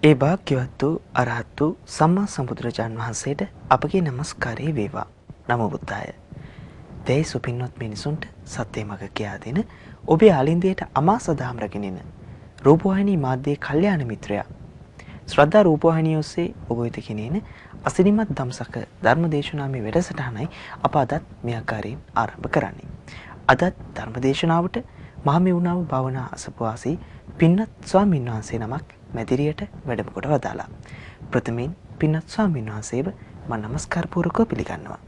ඒ භාග්‍යවත් වූ අරහත් වූ සම්මා සම්බුදුරජාන් වහන්සේට අපගේ নমස්කාරය වේවා. නමෝ බුද්ධාය. දෙයි සුපින්වත් මිනිසුන්ට සත්‍ය මඟ කියා දෙන ඔබේ ආලින්දයට අමා සදාම් රැගෙනින රූපවාහිනී මාධ්‍යයේ කල්යාණ මිත්‍රයා ශ්‍රද්ධා රූපවාහිනිය ඔස්සේ ඔබ වෙත ගෙනෙන අසිරිමත් ධම්සක ධර්මදේශනාමේ වැඩසටහනයි අප අදත් මේ ආකාරයෙන් ආරම්භ කරන්නේ. අදත් ධර්මදේශනාවට මහමෙවුනාව භාවනා අසපුවාසී පින්නත් ස්වාමීන් වහන්සේ නමක් මැදිරියට වැඩම කොට වදාලා. ප්‍රථමයෙන් පින්නත් ස්වාමීන් වහන්සේව මම নমස්කාර පූර්වකව පිළිගන්නවා.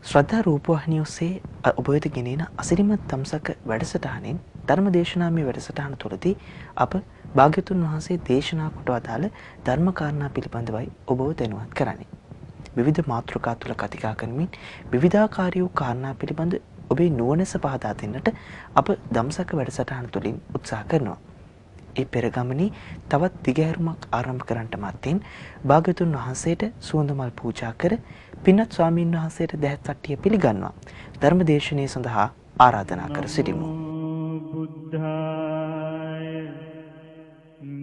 ශ්‍රද්ධා රූපවාහිනිය ඔස්සේ ඔබ වෙත ගෙනෙන අසිරිමත් ධම්සක වැඩසටහනෙන් ධර්මදේශනාමේ වැඩසටහන තුළදී අප භාග්‍යතුන් වහන්සේ දේශනා කොට වදාළ ධර්ම කාරණා පිළිබඳවයි ඔබව දැනුවත් කරන්නේ. විවිධ මාතෘකා තුල කතිකා කරමින් විවිධාකාරී වූ කාරණා පිළිබඳ ඔබේ නුවණැස පහදා දෙන්නට අප ධම්සක වැඩසටහන තුළින් උත්සාහ කරනවා. ඒ පෙරගමනේ තවත් දිගහැරුමක් ආරම්භ කරන්නට මත්තෙන් භාග්‍යතුන් වහන්සේට සුවඳ මල් පූජා කර පින්වත් ස්වාමීන් වහන්සේට දැහැත් සට්ටිය පිළිගන්නවා. ධර්මදේශනය සඳහා ආරාධනා කර සිටිමු. බුද්ධාය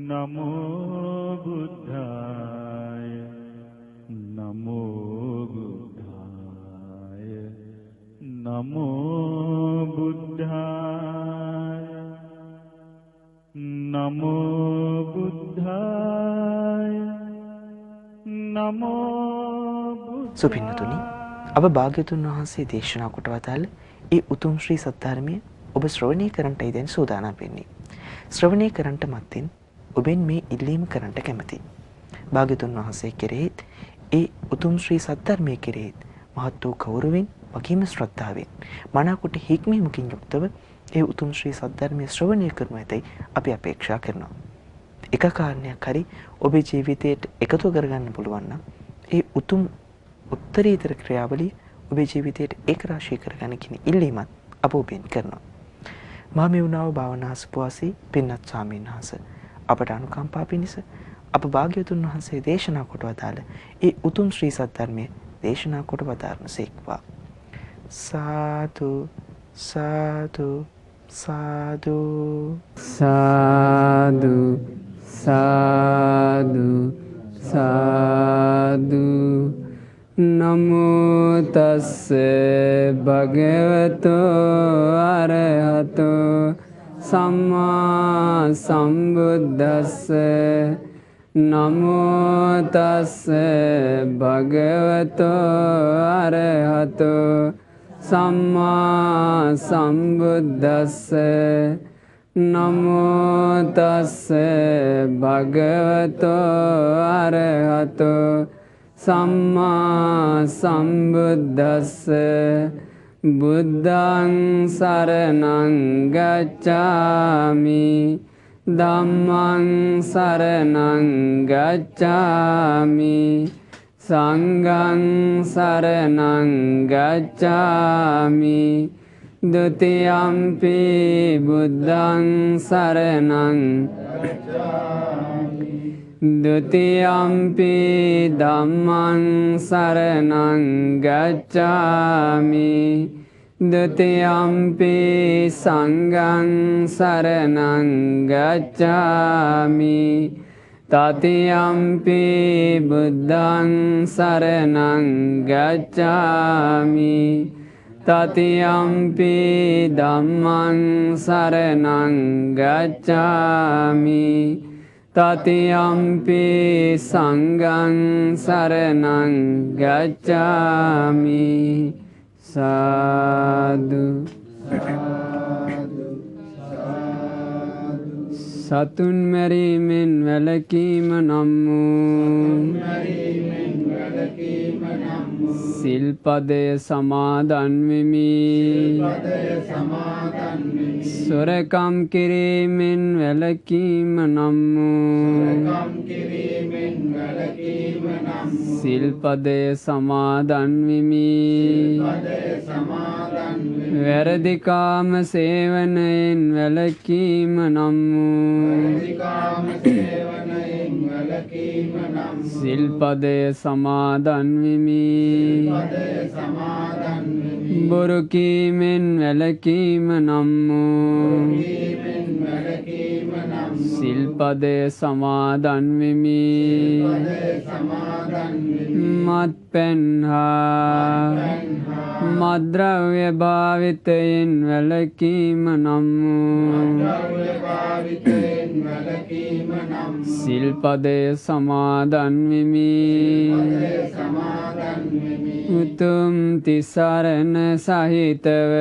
නමෝ බුද්ධාය නමෝ බුද්ධාය නමෝ බුද්ධාය නමෝ බුද්ධාය නමෝ සුපින්නතුනි අප භාග්‍යතුන් වහන්සේ දේශනා කොට වදාළ ඒ උතුම් ශ්‍රී සද්ධර්මය ඔබ ශ්‍රවණය කරන්නටයි දැන් සූදානම් වෙන්නේ. ශ්‍රවණය කරන්නට මත්තෙන් ඔබෙන් මේ ඉල්ලීම කරන්නට කැමැතියි. භාග්‍යතුන් වහන්සේ කෙරෙහිත් ඒ උතුම් ශ්‍රී සද්ධර්මයේ කෙරෙහිත් මහත් වූ ගෞරවයෙන් වගේම ශ්‍රද්ධාවෙන් මනාකොට හික්මීමකින් යුක්තව ඒ උතුම් ශ්‍රී සද්ධර්මයේ ශ්‍රවණය කරනු ඇතයි අපි අපේක්ෂා කරනවා. එක කාරණයක් හරි ඔබේ ජීවිතයට එකතු කරගන්න පුළුවන් නම් ඒ උතුම් උත්තරීතර ක්‍රියාවලිය ඔබේ ජීවිතයට ඒකරාශී කරගන්න කියන ඉල්ලීමත් අප ඔබෙන් කරනවා. මහමෙවුනාව භාවනා අසපුවාසී පින්වත් ස්වාමීන් වහන්සේ අපට අනුකම්පා පිණිස අප භාග්‍යවතුන් වහන්සේ දේශනා කොට වදාළ ඒ උතුම් ශ්‍රී සද්ධර්මයේ දේශනා කොට වදාරනසේක්වා. සාදු සාදු සාදු සාදු සාදු සාදු නමෝ තස්ස භගවතෝ අරහතෝ සම්මා සම්බුද්දස්ස නමෝ තස්ස භගවතෝ අරහතෝ සම්මා සම්බුද්දස්ස නමෝ තස්ස භගවතෝ අරහතෝ සම්මා සම්බුද්දස්ස බුද්ධං සරණං ගච්ඡාමි ධම්මං සරණං ගච්ඡාමි සංඝං සරණං ගච්ඡාමි ဒ ුතියම්පි බුද්ධං සරණං ගච්ඡාමි ဒ ුතියම්පි ධම්මං සරණං ගච්ඡාමි ဒ ුතියම්පි සංඝං සරණං ගච්ඡාමි තතියම්පි බුද්ධං සරණං ගච්ඡාමි තතියම්පි ධම්මං සරණං ගච්ඡාමි තතියම්පි සංඝං සරණං ගච්ඡාමි සාදු සතුන් මැරීමෙන් වැළකීම නම් වූ සිල්පදය සමාදන් වෙමි. සොරකම් කිරීමෙන් වැළකීම නම් වූ සිල්පදය සමාදන් වෙමි. වැරදිකාම සේවනයෙන් වැළකීම නම් වූ සිල්පදය සමාදන් වෙමි. බොරු කීමෙන් වැළකීම නම් වූ සිල්පදය සමාදන් වෙමි. මත්පැන් හා මද්ද්‍රව්‍ය භාවිතයෙන් වැළකීම නම් වූ සිල්පදය සමාදන් වෙමි. උතුම් තිසරණ සහිතව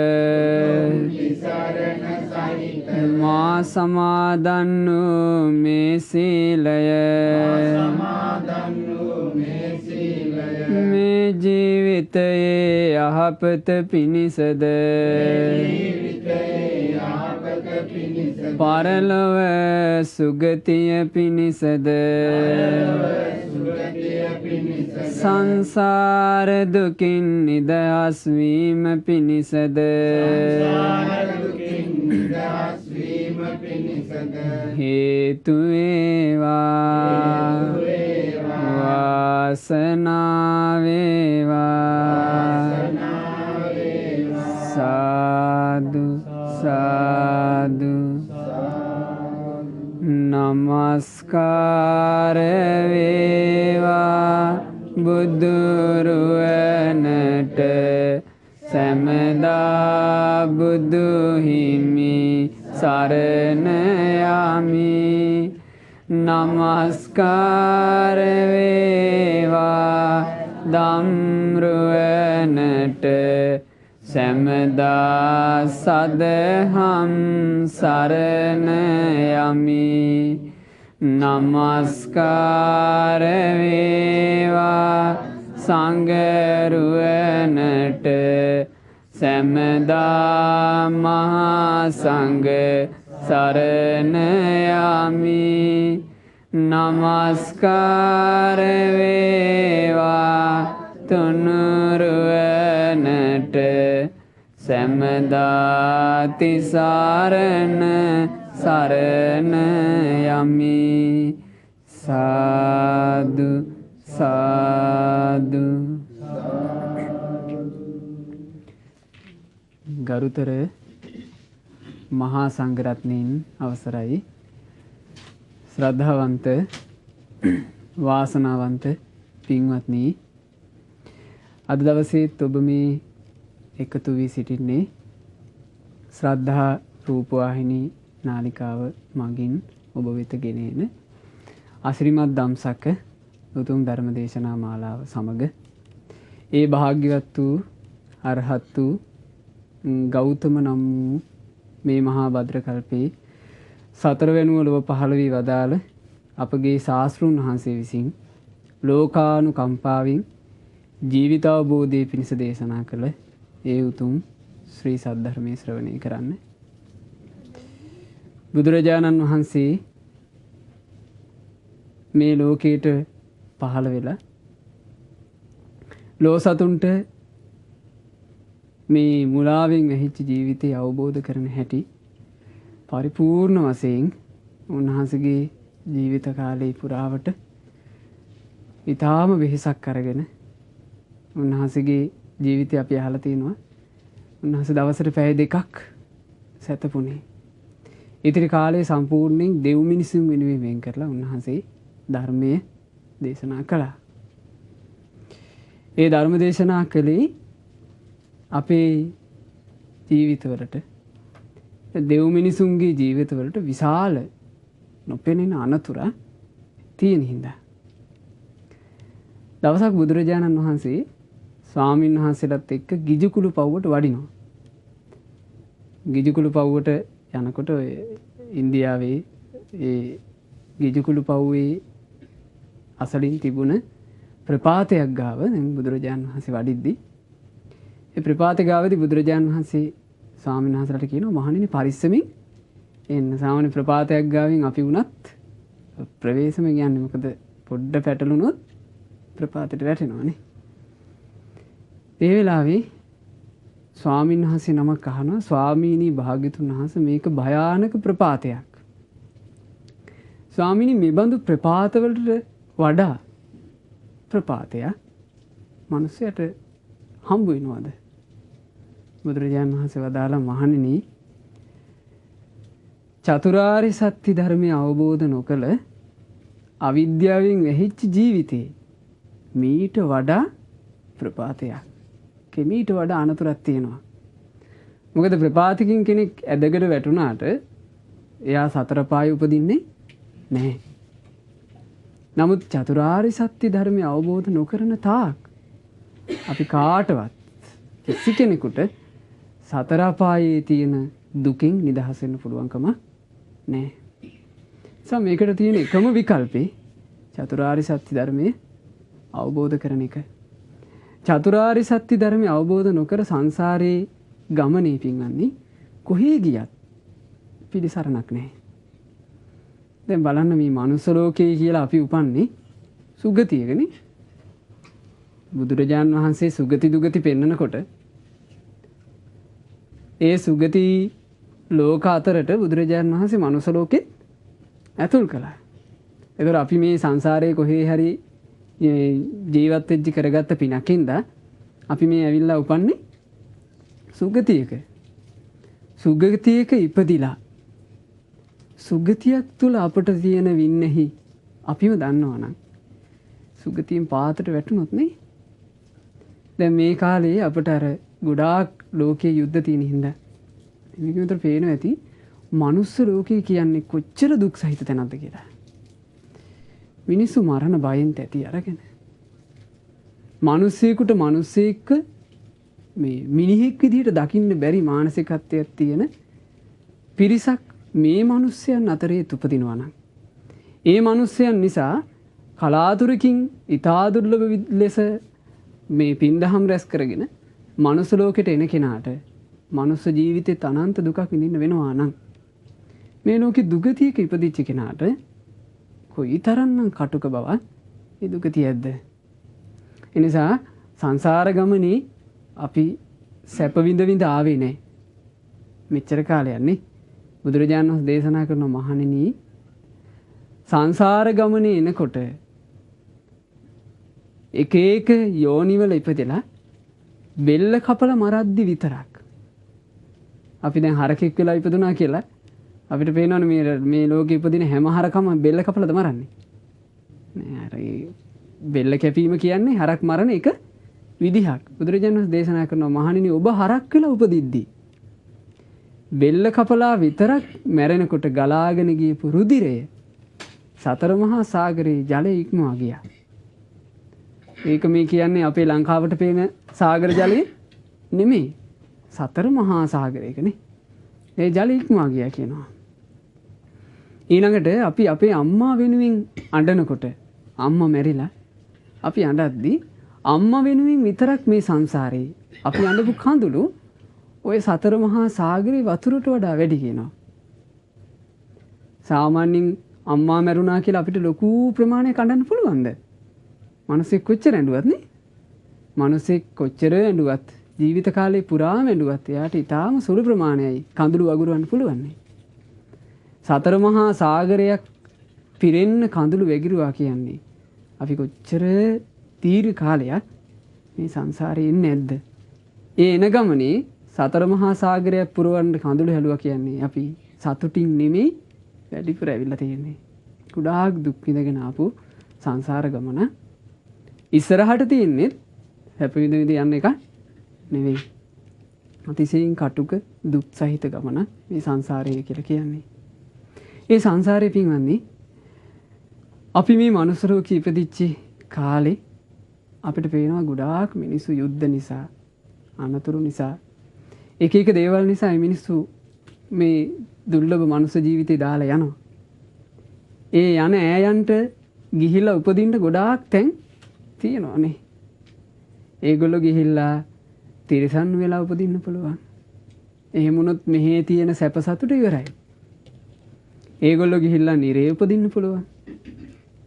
මා සමාදන් වූ මේ සීලය මේ ජීවිතයේ යහපත පිණිසද පරලොව සුගතිය පිණිසද සංසාර දුකින් නිදහස් වීම පිණිසද හේතු වේවා. වාසනාව වේවා. සාදු සාදු. නමස්කාර වේවා බුදුරුවනට සැමදා බුදු හිමි සරණ යමි. නමස්කාර වේවා ධම්රුවනට සැමදා සදහම් සරණ යමි. නමස්කාර වේවා සංඝරුවනට සැමදා මහා සංඝ සරණ යමි. නමස්කාර වේවා තුනුරුවනට සැමදා තිසරණ සරණ යමි. සාදු සාදු. ගරුතර මහා සංඝරත්නයන් අවසරයි. ශ්‍රද්ධාවන්ත වාසනාවන්ත පින්වත්නි, අද දවසේත් ඔබ මේ එකතු වී සිටින්නේ ශ්‍රද්ධා රූපවාහිනී නාලිකාව මගින් ඔබ වෙත ගෙනෙන අසිරිමත් දම්සක උතුම් ධර්ම දේශනා මාලාව සමග ඒ භාග්‍යවත් වූ අරහත් වූ ගෞතම නම් වූ මේ මහා භද්‍ර කල්පේ සතරවැනුව ලොව පහළ වී වදාළ අපගේ ශාස්ත්‍රූන් වහන්සේ විසින් ලෝකානුකම්පාවෙන් ජීවිතාවබෝධය පිණිස දේශනා කළ ඒ උතුම් ශ්‍රී සද්ධර්මයේ ශ්‍රවණය කරන්න. බුදුරජාණන් වහන්සේ මේ ලෝකයට පහළ වෙලා ලෝ සතුන්ට මේ මුලාවෙන් වැහිච්ච ජීවිතය අවබෝධ කරන හැටි පරිපූර්ණ වශයෙන් උන්වහන්සේගේ ජීවිත කාලය පුරාවට ඊටාම වෙහෙසක් අරගෙන උන්වහන්සේගේ ජීවිතය අපි අහලා තිනවා. උන්වහන්සේ දවසට පැය 2ක් සැතපුණේ. ඉතිරි කාලය සම්පූර්ණයෙන් දෙව් මිනිසුන් වෙනුවෙන් වෙන් කරලා උන්වහන්සේ ධර්මයේ දේශනා කළා. ඒ ධර්ම දේශනා කළේ අපේ ජීවිතවලට, දෙව් මිනිසුන්ගේ ජීවිතවලට විශාල නොපෙනෙන අනතුර තියෙන හින්දා. දවසක් බුදුරජාණන් වහන්සේ ස්වාමීන් වහන්සේලාත් එක්ක ගිජුකුළු පව්වට වඩිනවා. ගිජුකුළු පව්වට යනකොට ඉන්දියාවේ ඒ ගිජුකුළු පව්වේ අසලින් තිබුණ ප්‍රපාතයක් ගාව දැන් බුදුරජාණන් වහන්සේ වඩිද්දී ඒ ප්‍රපාතේ ගාවදී බුදුරජාණන් වහන්සේ ස්වාමීන් වහන්සේලාට කියනවා මහණෙනි පරිස්සමින් එන්න. සාමාන්‍ය ප්‍රපාතයක් ගාවින් අපි වුණත් ප්‍රවේශමෙන් යන්නේ. මොකද පොඩ්ඩ පැටලුනොත් ප්‍රපාතයට වැටෙනවානේ. ඒ වෙලාවේ ස්වාමීන් වහන්සේ නමක් අහනවා, ස්වාමීනි භාග්‍යතුන් වහන්සේ මේක භයානක ප්‍රපාතයක්. ස්වාමීනි මේ බඳු ප්‍රපාතවලට වඩා ප්‍රපාතයක් මිනිසයාට හම්බ වෙනවද? බුදුරජාණන් වහන්සේ වදාළා මහණෙනි චතුරාර්ය සත්‍ය ධර්මය අවබෝධ නොකළ අවිද්‍යාවෙන් වැහිච්ච ජීවිතේ මීට වඩා ප්‍රපාතයක්. මීට වඩා අනතුරක් තියෙනවා. මොකද ප්‍රපාතකින් කෙනෙක් ඇදගෙන වැටුණාට එයා සතර පායේ උපදින්නේ නැහැ. නමුත් චතුරාර්ය සත්‍ය ධර්මය අවබෝධ නොකරන තාක් අපි කාටවත් කිසි කෙනෙකුට සතර පායේ තියෙන දුකින් නිදහස් වෙන්න පුළුවන්කම නැහැ. සම මේකට තියෙන එකම විකල්පේ චතුරාර්ය සත්‍ය ධර්මය අවබෝධ කරන එක. චතුරාර්ය සත්‍ය ධර්මය අවබෝධ නොකර සංසාරේ ගමනේ පින්වන්නේ කොහේ ගියත් පිළිසරණක් නැහැ. දැන් බලන්න මේ මනුස්ස ලෝකේ කියලා අපි උපන්නේ සුගතියකනේ. බුදුරජාන් වහන්සේ සුගති දුගති පෙන්නකොට ඒ සුගති ලෝක අතරට බුදුරජාන් වහන්සේ මනුස්ස ලෝකෙත් ඇතුල් කළා. ඒතර අපි මේ සංසාරේ කොහේ හරි ජීවත් වෙච්ච කරගත්ත පිනකින්ද අපි මේ ඇවිල්ලා උපන්නේ සුගතියක. සුගතියක ඉපදිලා සුගතියක් තුල අපට තියෙන වින්නහි අපිව දන්නවනම් සුගතියෙන් පාතට වැටුනොත් නේ. දැන් මේ කාලේ අපට අර ගොඩාක් ලෝකයේ යුද්ධ තියෙන හින්දා මේක විතර පේනවා ඇති මනුස්ස ලෝකේ කියන්නේ කොච්චර දුක් සහිත තැනක්ද කියලා. මිනිස්සු මරණ බයෙන් තැති අරගෙන මිනිස්සෙකුට මිනිස්සෙක්ව මේ මිනිහෙක් විදිහට දකින්න බැරි මානසිකත්වයක් තියෙන පිරිසක් මේ මිනිස්යන් අතරේ උපදිනවා නම් ඒ මිනිස්යන් නිසා කලාතුරකින් ඊතා දුර්ලභ ලෙස මේ පින්දහම් රැස් කරගෙන මනුස්ස ලෝකෙට එන කෙනාට මනුස්ස ජීවිතේ අනන්ත දුකක් විඳින්න වෙනවා නම් මේ ලෝකෙ දුගතියක ඉපදිච්ච කෙනාට කොයිතරම්නම් කටුක බවක් ඒ දුගතියක්ද. ඒ නිසා සංසාර ගමනේ අපි සැප විඳ විඳ ආවේ නැහැ. මෙච්චර කාලයක් නේ. බුදුරජාණන් වහන්සේ දේශනා කරන මහණෙනි සංසාර ගමනේ එනකොට එක එක යෝනිවල ඉපදෙලා බෙල්ල කපලා මරද්දි විතරක් අපි දැන් හරකෙක් වෙලා ඉපදුනා කියලා අපිට පේනවනේ මේ ලෝකෙ ඉපදින හැම හරකම බෙල්ල කපලාද මරන්නේ නෑ. අර බෙල්ල කැපීම කියන්නේ හරක් මරණ එක විදිහක්. බුදුරජාණන් වහන්සේ දේශනා කරනවා මහණෙනි ඔබ හරක් වෙලා උපදිද්දී බෙල්ල කපලා විතරක් මැරෙනකොට ගලාගෙන ගියපු රුධිරය සතර මහා සාගරේ ජලය ඉක්මවා ගියා. ඒක මේ කියන්නේ අපේ ලංකාවට පේන සාගර ජලය නෙමෙයි. සතර මහා සාගරයකනේ. ඒ ජලය ඉක්මවා ගියා කියනවා. ඊළඟට අපි අපේ අම්මා වෙනුවෙන් අඬනකොට අම්මා මැරිලා අපි අඬද්දී අම්මා වෙනුවෙන් විතරක් මේ සංසාරේ අපි අඬපු කඳුළු ඔය සතර මහා සාගරේ වතුරට වඩා වැඩි කියනවා. සාමාන්‍යයෙන් අම්මා මැරුණා කියලා අපිට ලොකු ප්‍රමාණයක් අඬන්න පුළුවන්ද? මිනිස්සෙක් කොච්චර ඇඬුවත් නේ? මිනිස්සෙක් කොච්චර ඇඬුවත් ජීවිත කාලේ පුරාම ඇඬුවත් එයාට ඊටාම සුළු ප්‍රමාණයයි කඳුළු වගුරවන්න පුළුවන් නේ. සතර මහා සාගරයක් පිරෙන්න කඳුළු වැగిරුවා කියන්නේ අපි කොච්චර දීර්ඝ කාලයක් මේ සංසාරේ ඉන්නේ නැද්ද? ඒ එන ගමනේ සතර මහා සාගරයක් පුරවන්න කඳුළු හැලුවා කියන්නේ අපි සතුටින් නෙමෙයි වැඩිපුර ඇවිල්ලා තියෙන්නේ. ගොඩාක් දුක් විඳගෙන ආපු සංසාර ගමන ඉස්සරහට තියෙන්නේ හැප විඳ විඳ යන්න එක නෙවෙයි. අතිශයින් කටුක දුක් සහිත ගමන මේ සංසාරය කියලා කියන්නේ. ඒ සංසාරේ පින්වන්නේ අපි මේ මනුස්ස ලෝකෙ ඉපදිච්ච කාලේ අපිට පේනවා ගොඩාක් මිනිස්සු යුද්ධ නිසා අනතුරු නිසා එක එක දේවල් නිසා මේ මිනිස්සු මේ දුර්ලභ මනුස්ස ජීවිතේ දාලා යනවා. ඒ යන ඈයන්ට ගිහිල්ලා උපදින්න ගොඩාක් තැන් තියෙනවානේ. ඒගොල්ලෝ ගිහිල්ලා තිරිසන් වෙලා උපදින්න පුළුවන්. එහෙම වුණොත් මෙහි තියෙන සැප සතුට ඉවරයි. ඒගොල්ලෝ ගිහිල්ලා නිරේ උපදින්න පුළුවන්.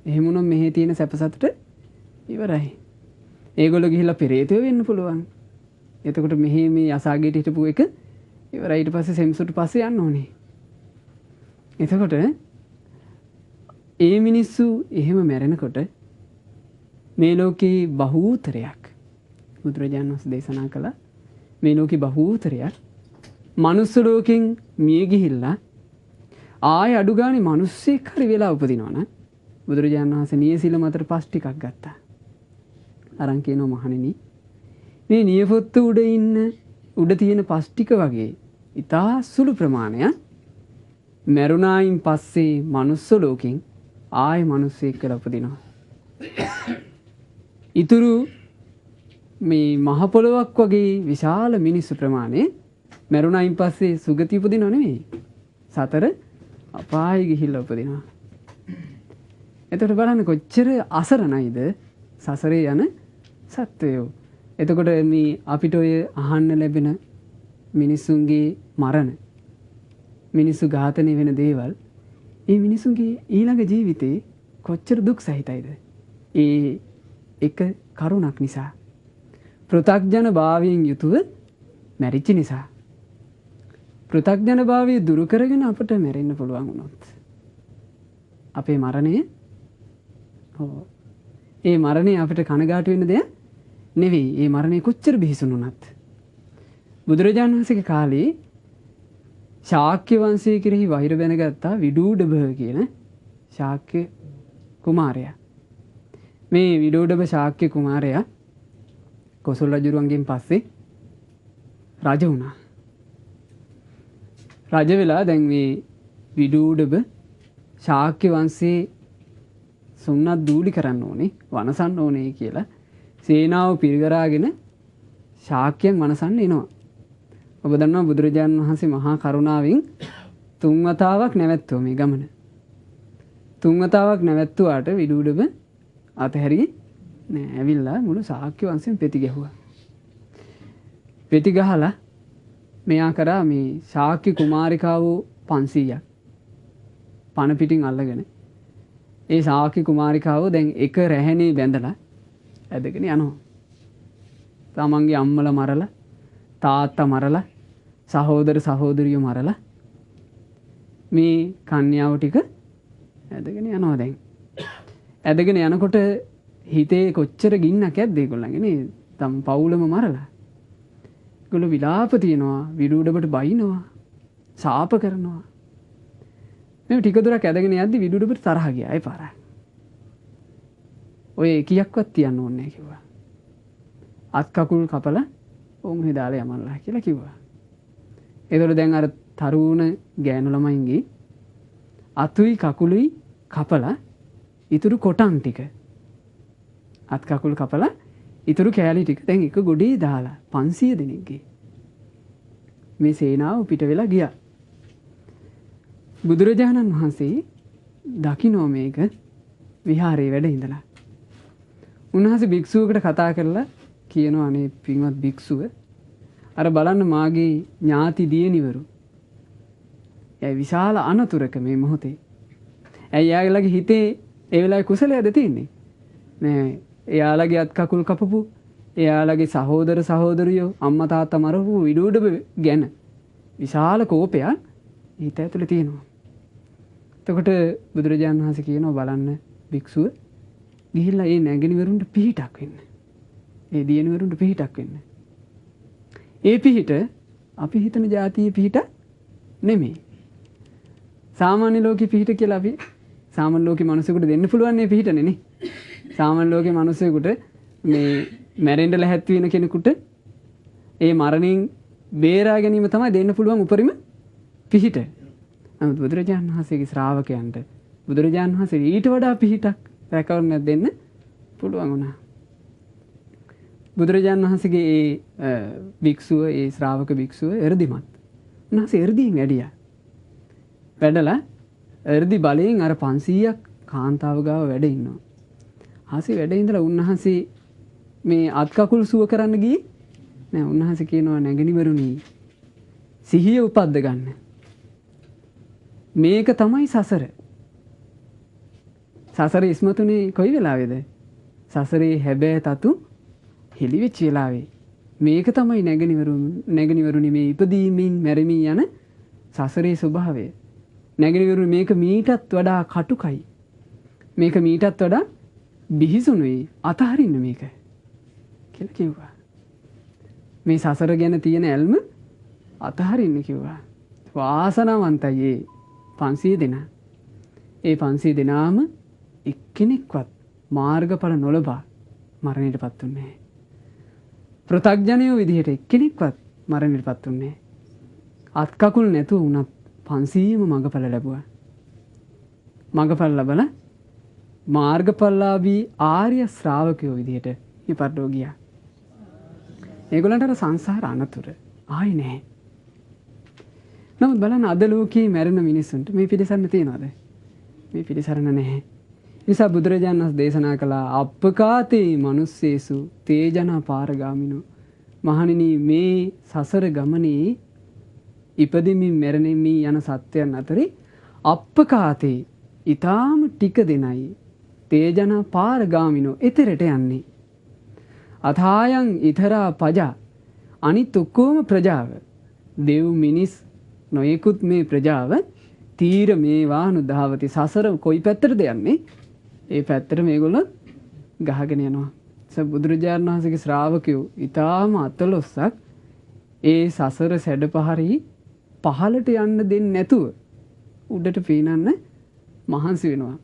එහෙම වුණොත් මෙහි තියෙන සැප සතුට ඉවරයි. ඒගොල්ලෝ ගිහිල්ලා පෙරේතයෝ වෙන්න පුළුවන්. එතකොට මෙහි මේ අසාගේට හිටපු එක ඉවරයි. ඊට පස්සේ සෙම්සුට පස්සේ යන්න ඕනේ. එතකොට ඒ මිනිස්සු එහෙම මැරෙනකොට මේ ලෝකේ බහූතරයක් බුදුරජාණන් වහන්සේ දේශනා කළා මේ ලෝකේ බහූතරයක් මනුස්ස ලෝකෙන් මිය ගිහිල්ලා ආය අඩු ගානේ මිනිස්සෙක් හරි වෙලා උපදිනවනම් බුදුරජාණන් වහන්සේ නියසිල මතර පස් ටිකක් ගත්තා. අරන් කියනවා මහණෙනි මේ නියපොත්ත උඩ තියෙන පස් ටික වගේ ඉතා සුළු ප්‍රමාණයක් මරුණායින් පස්සේ මනුස්ස ලෝකෙන් ආය මිනිස්සෙක් කියලා උපදිනවා. ඊතුරු මේ මහ පොළොවක් වගේ විශාල මිනිස්සු ප්‍රමාණය මරුණායින් පස්සේ සුගති උපදිනව නෙමෙයි. සතර අපායෙ ගිහිල්ලා උපදිනවා. එතකොට බලන්න කොච්චර අසරණයිද සසරේ යන සත්වයෝ. එතකොට මේ අපිට ඔය අහන්න ලැබෙන මිනිසුන්ගේ මරණ, මිනිස්සු ඝාතනය වෙන දේවල්, ඒ මිනිසුන්ගේ ඊළඟ ජීවිතේ කොච්චර දුක් සහිතයිද? ඒ එක කරුණක් නිසා. පෘථග්ජන භාවයෙන් යුතුව මැරිච්ච නිසා. පෘථග්ජන භාවය දුරු කරගෙන අපට මැරෙන්න පුළුවන් වුණොත් අපේ මරණය ඒ මරණය අපිට කනගාටු වෙන දෙයක් නෙවෙයි. ඒ මරණය කොච්චර බිහිසුණු වුණත් බුදුරජාණන් වහන්සේගේ කාලේ ශාක්‍ය වංශය කෙරෙහි වෛර බැනගත්තා විඩූඩභ කියන ශාක්‍ය කුමාරයා. මේ විඩූඩභ ශාක්‍ය කුමාරයා කොසල් රජුරුවන්ගෙන් පස්සේ රජ වුණා. රජ වෙලා දැන් මේ විඩූඩභ ශාක්‍ය වංශේ සුන්නත් දූලි කරන්න ඕනේ, වනසන්න ඕනේ කියලා සේනාව පිරිවරාගෙන ශාක්‍යයන් වනසන්න එනවා. ඔබ දන්නවා බුදුරජාණන් වහන්සේ මහා කරුණාවෙන් 3 වතාවක් නැවැත්තුවා මේ ගමන. 3 වතාවක් නැවැත්තුවාට විඩූඩභ අතහැරි නෑ. ඇවිල්ලා මුළු ශාක්‍ය වංශයෙන් පෙති ගැහුවා. පෙති ගහලා මෙයා කරා මේ ශාක්‍ය කුමාරිකාවෝ 500ක් පණ පිටින් අල්ලගෙන ඒ ශාක්‍ය කුමාරිකාවෝ දැන් එක රැහැනේ බැඳලා ඇදගෙන යනවා. තමන්ගේ අම්මලා මරලා, තාත්තා මරලා, සහෝදර සහෝදරියෝ මරලා මේ කන්‍යාව ටික ඇදගෙන යනවා දැන්. ඇදගෙන යනකොට හිතේ කොච්චර ගින්නක් ඇද්ද ඒගොල්ලන්ගේ නේ. තම පවුලම මරලා. ඒගොල්ලෝ විලාප තියනවා, විඩූඩබට බයිනවා, ශාප කරනවා. මේ ටික දුරක් ඇදගෙන යද්දි විඩූඩබට තරහ ගියා. ඒ පාරයි. ඔය කීයක්වත් තියන්න ඕනේ නැහැ කිව්වා. අත් කකුල් කපලා ඕම් හදාලා යමල්ලා කියලා කිව්වා. ඒතකොට දැන් අර තරුණ ගෑනු ළමයින්ගේ අතුයි කකුලුයි කපලා ඉතුරු කොටන් ටික අත් කකුල් කපලා ඉතුරු කෑලි ටික දැන් එක ගොඩේ දාලා 500 දෙනෙක්ගේ මේ සේනාව පිට වෙලා ගියා. බුදුරජාණන් වහන්සේ දකින්නෝ මේක විහාරේ වැඩ ඉඳලා. උන්වහන්සේ භික්ෂුවකට කතා කරලා කියනවා අනේ පින්වත් භික්ෂුව අර බලන්න මාගේ ඥාති දියණිවරු. එයා විශාල අනතුරක මේ මොහොතේ. එයාලගේ හිතේ ඒ වෙලාවේ කුසලයද තියෙන්නේ. මේ එයාලගේ අත් කකුල් කපපු, එයාලගේ සහෝදර සහෝදරියෝ අම්මා තාත්තා මරපු විඩූඩබ ගැන විශාල කෝපයක් හිත ඇතුලේ තියෙනවා. එතකොට බුදුරජාණන් වහන්සේ කියනවා බලන්න භික්ෂුව ගිහිල්ලා ඒ නැගණිවරුන්ට පිහිටක් වෙන්න. ඒ දියණිවරුන්ට පිහිටක් වෙන්න. ඒ පිහිට අපි හිතන જાතිය පිහිට නෙමෙයි. සාමාන්‍ය ලෝකේ පිහිට කියලා අපි සාමාන්‍ය ලෝකේ මිනිසෙකුට දෙන්න පුළුවන් නේ පිහිටනේ නේ. සාමාන්‍ය ලෝකේ මිනිසෙකුට මේ මැරෙන්න ලැහැත් වෙන කෙනෙකුට ඒ මරණයෙන් බේරා ගැනීම තමයි දෙන්න පුළුවන් උපරිම පිහිට. නමුත් බුදුරජාණන් වහන්සේගේ ශ්‍රාවකයන්ට බුදුරජාණන් වහන්සේ ඊට වඩා පිහිටක් රැකවරණයක් දෙන්න පුළුවන් වුණා. බුදුරජාණන් වහන්සේගේ ඒ භික්ෂුව, ඒ ශ්‍රාවක භික්ෂුව එර්දිමත්. උන්වහන්සේ එර්දියෙන් වැඩියා. වැඩලා එර්දි බලයෙන් අර 500ක් කාන්තාව ගාව වැඩ ඉන්නවා. ආසේ වැඩ ඉඳලා උන්වහන්සේ මේ අත් කකුල් සුව කරන්න ගියේ නෑ. උන්වහන්සේ කියනවා නැගණිවරුනි සිහිය උපද්ද ගන්න. මේක තමයි සසර. සසර ඉස්මතුනේ කොයි වෙලාවේද? සසරේ හැබෑ තතු හෙලි වෙච්ච වෙලාවේ. මේක තමයි නැගණිවරුනි මේ ඉපදීමින් මැරෙමින් යන සසරේ ස්වභාවය. නැගණිවරුනි මේක මීටත් වඩා කටුකයි. මේක මීටත් වඩා බිහිසුණුයි. අතහරින්න මේක කියලා කිව්වා. මේ සසර ගැන තියෙන ඇල්ම අතහරින්න කිව්වා. වාසනාවන්තයි ඒ 500 දෙනා. ඒ 500 දෙනාම එක්කෙනෙක්වත් මාර්ගඵල නොලබා මරණයටපත් වුණේ නැහැ. පෘථග්ජනයෝ විදිහට එක්කෙනෙක්වත් මරණයටපත් වුණේ නැහැ. අත් කකුල් නැතුව වුණත් 500ම මඟඵල ලැබුවා. මඟඵල ලැබලා මාර්ගඵලලාභී ආර්ය ශ්‍රාවකයෝ විදිහට මේ පරලෝ ගියා. ඒගොල්ලන්ට අර සංසාර අනතුර ආයි නැහැ. නමුත් බලන්න අද ලෝකයේ මැරෙන මිනිස්සුන්ට මේ පිළිසරණ තියනවද? මේ පිළිසරණ නැහැ. නිසා බුදුරජාණන් වහන්සේ දේශනා කළා අප්පකාතේ මනුස්සේසු තේජනා පාරගාමිනෝ. මහණෙනි මේ සසර ගමනේ ඉපදෙමින් මැරෙමින් යන සත්‍යයන් අතරේ අප්පකාතේ ඊටාම ටික දෙනයි තේජනා පාරගාමිනෝ එතරට යන්නේ. අථායන් ඊතරා පජා අනිත් ඔක්කොම ප්‍රජාව දෙව් මිනිස් නොයෙකුත් මේ ප්‍රජාව තීර මේ වාහනු දහවති සසර කොයි පැත්තටද යන්නේ? ඒ පැත්තට මේගොල්ලෝ ගහගෙන යනවා. බුදුරජාණන් වහන්සේගේ ශ්‍රාවකයෝ ඊටාම අතලොස්සක් ඒ සසර සැඩපහරි පහළට යන්න දෙන්නේ නැතුව උඩට පීනන්න මහන්සි වෙනවා.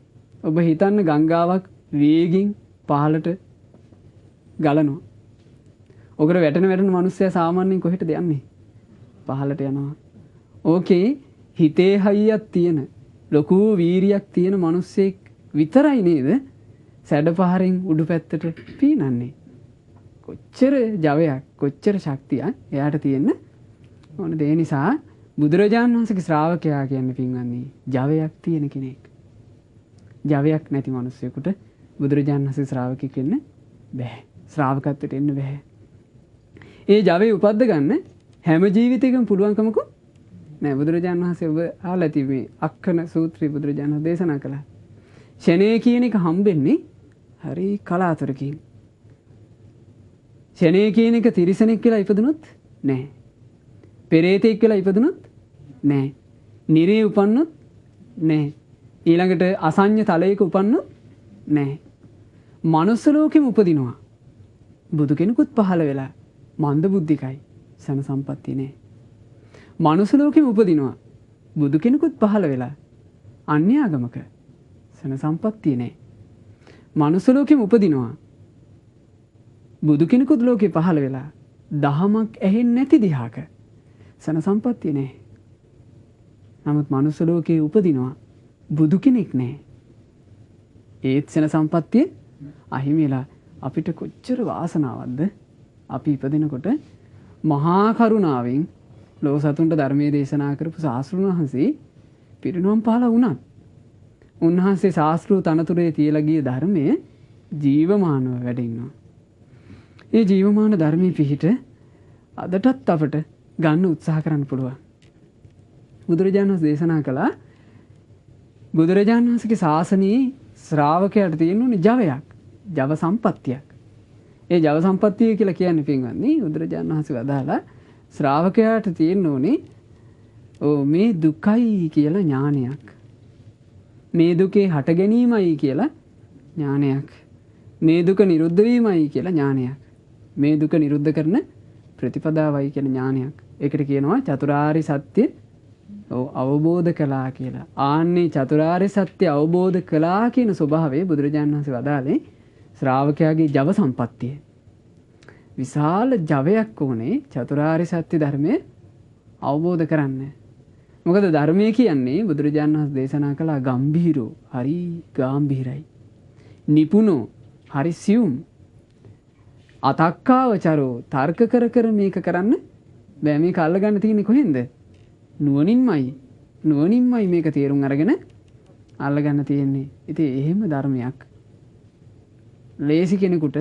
ඔබ හිතන්න ගංගාවක් වේගින් පහළට ගලනවා. ඔකට වැටෙන මිනිස්සයා සාමාන්‍යයෙන් කොහෙටද යන්නේ? පහළට යනවා. ඕකේ හිතේ හයියක් තියෙන ලොකු වීරියක් තියෙන මිනිස්සෙක් විතරයි නේද සැඩපහරින් උඩු පැත්තට පීනන්නේ. කොච්චර ජවයක් කොච්චර ශක්තියක් එයාට තියෙන්න ඕනද? ඒ නිසා බුදුරජාණන් වහන්සේගේ ශ්‍රාවකයා කියන්නේ පින්වන්නේ ජවයක් තියෙන කෙනෙක්. ජවයක් නැති මිනිස්සෙකුට බුදුරජාණන් වහන්සේ ශ්‍රාවකෙක් වෙන්න බෑ. ශ්‍රාවකත්වයට එන්න බෑ. ඒ ජවේ උපද්ද ගන්න හැම ජීවිතයකම පුළුවන්කමක නෑ. බුදුරජාණන් වහන්සේ ඔබ අහලා ඇති මේ අක්කන සූත්‍රය බුදුරජාණන් වහන්සේ දේශනා කළා. ෂණේ කියන එක හම්බෙන්නේ හරි කලාතුරකින්. ෂණේ කියන එක තිරිසනෙක් කියලා ඉපදුනොත් නෑ. පෙරේතෙක් කියලා ඉපදුනොත් නෑ. නිරේ උපන්නොත් නෑ. ඊළඟට අසඤ්ඤ තලයක උපන්නොත් නෑ. මනුස්ස ලෝකෙම උපදිනවා. බුදු කෙනෙකුත් පහළ වෙලා මන්ද බුද්ධිකයි සන සම්පත්තිය නෑ. මනුස්ස ලෝකෙම උපදිනවා. බුදු කෙනෙකුත් පහළ වෙලා අන්‍ය ආගමක සන සම්පත්තිය නෑ. මනුස්ස ලෝකෙම උපදිනවා. බුදු කෙනෙකුත් ලෝකේ පහළ වෙලා දහමක් ඇහෙන්නේ නැති දිහාක සන සම්පත්තිය නෑ. නමුත් මනුස්ස ලෝකේ උපදිනවා බුදු කෙනෙක් නෑ. ඒත් සන සම්පත්තිය අහිමිලා අපිට කොච්චර වාසනාවක්ද? අපි ඉපදිනකොට මහා කරුණාවෙන් ලෝ සතුන්ට ධර්මයේ දේශනා කරපු ශාස්ත්‍රඥ වහන්සේ පිරිනොම් පාලා වුණත් උන්වහන්සේ ශාස්ත්‍රීය තනතුරේ තියලා ගිය ධර්මයේ ජීවමානව වැඩ ඉන්නවා. ඒ ජීවමාන ධර්මයේ පිහිට අදටත් අපට ගන්න උත්සාහ කරන්න පුළුවන්. බුදුරජාණන් වහන්සේ දේශනා කළා බුදුරජාණන් වහන්සේගේ ශාසනයේ ශ්‍රාවකයාට තියෙන උනේ ජවයක්. ජව සම්පත්තියක්. ඒ ජව සම්පත්තිය කියලා කියන්නේ පින්වත්නි බුදුරජාණන් වහන්සේ වදාලා ශ්‍රාවකයාට තියෙන්න ඕනේ මේ දුකයි කියලා ඥානයක්. මේ දුකේ හට ගැනීමයි කියලා ඥානයක්. මේ දුක නිරුද්ධ වීමයි කියලා ඥානයක්. මේ දුක නිරුද්ධ කරන ප්‍රතිපදාවයි කියන ඥානයක්. ඒකට කියනවා චතුරාර්ය සත්‍ය අවබෝධ කළා කියලා. ආන්නේ චතුරාර්ය සත්‍ය අවබෝධ කළා කියන ස්වභාවය බුදුරජාණන් වහන්සේ වදාළේ ශ්‍රාවකයාගේ ජව සම්පත්තිය. විශාල ජවයක් ඕනේ චතුරාර්ය සත්‍ය ධර්මය අවබෝධ කරන්න. මොකද ධර්මය කියන්නේ බුදුරජාණන් වහන්සේ දේශනා කළා ගම්භීරෝ හරි ගාම්භීරයි. නිපුණෝ හරි සියුම්. අතක්කාවචරෝ තර්ක කර කර මේක කරන්න බෑ. මේක අල්ලගන්න තියෙන්නේ කොහෙන්ද? නුවණින්මයි. නුවණින්මයි මේක තේරුම් අරගෙන අල්ලගන්න තියෙන්නේ. ඉතින් එහෙම ධර්මයක් ලේසි කෙනෙකුට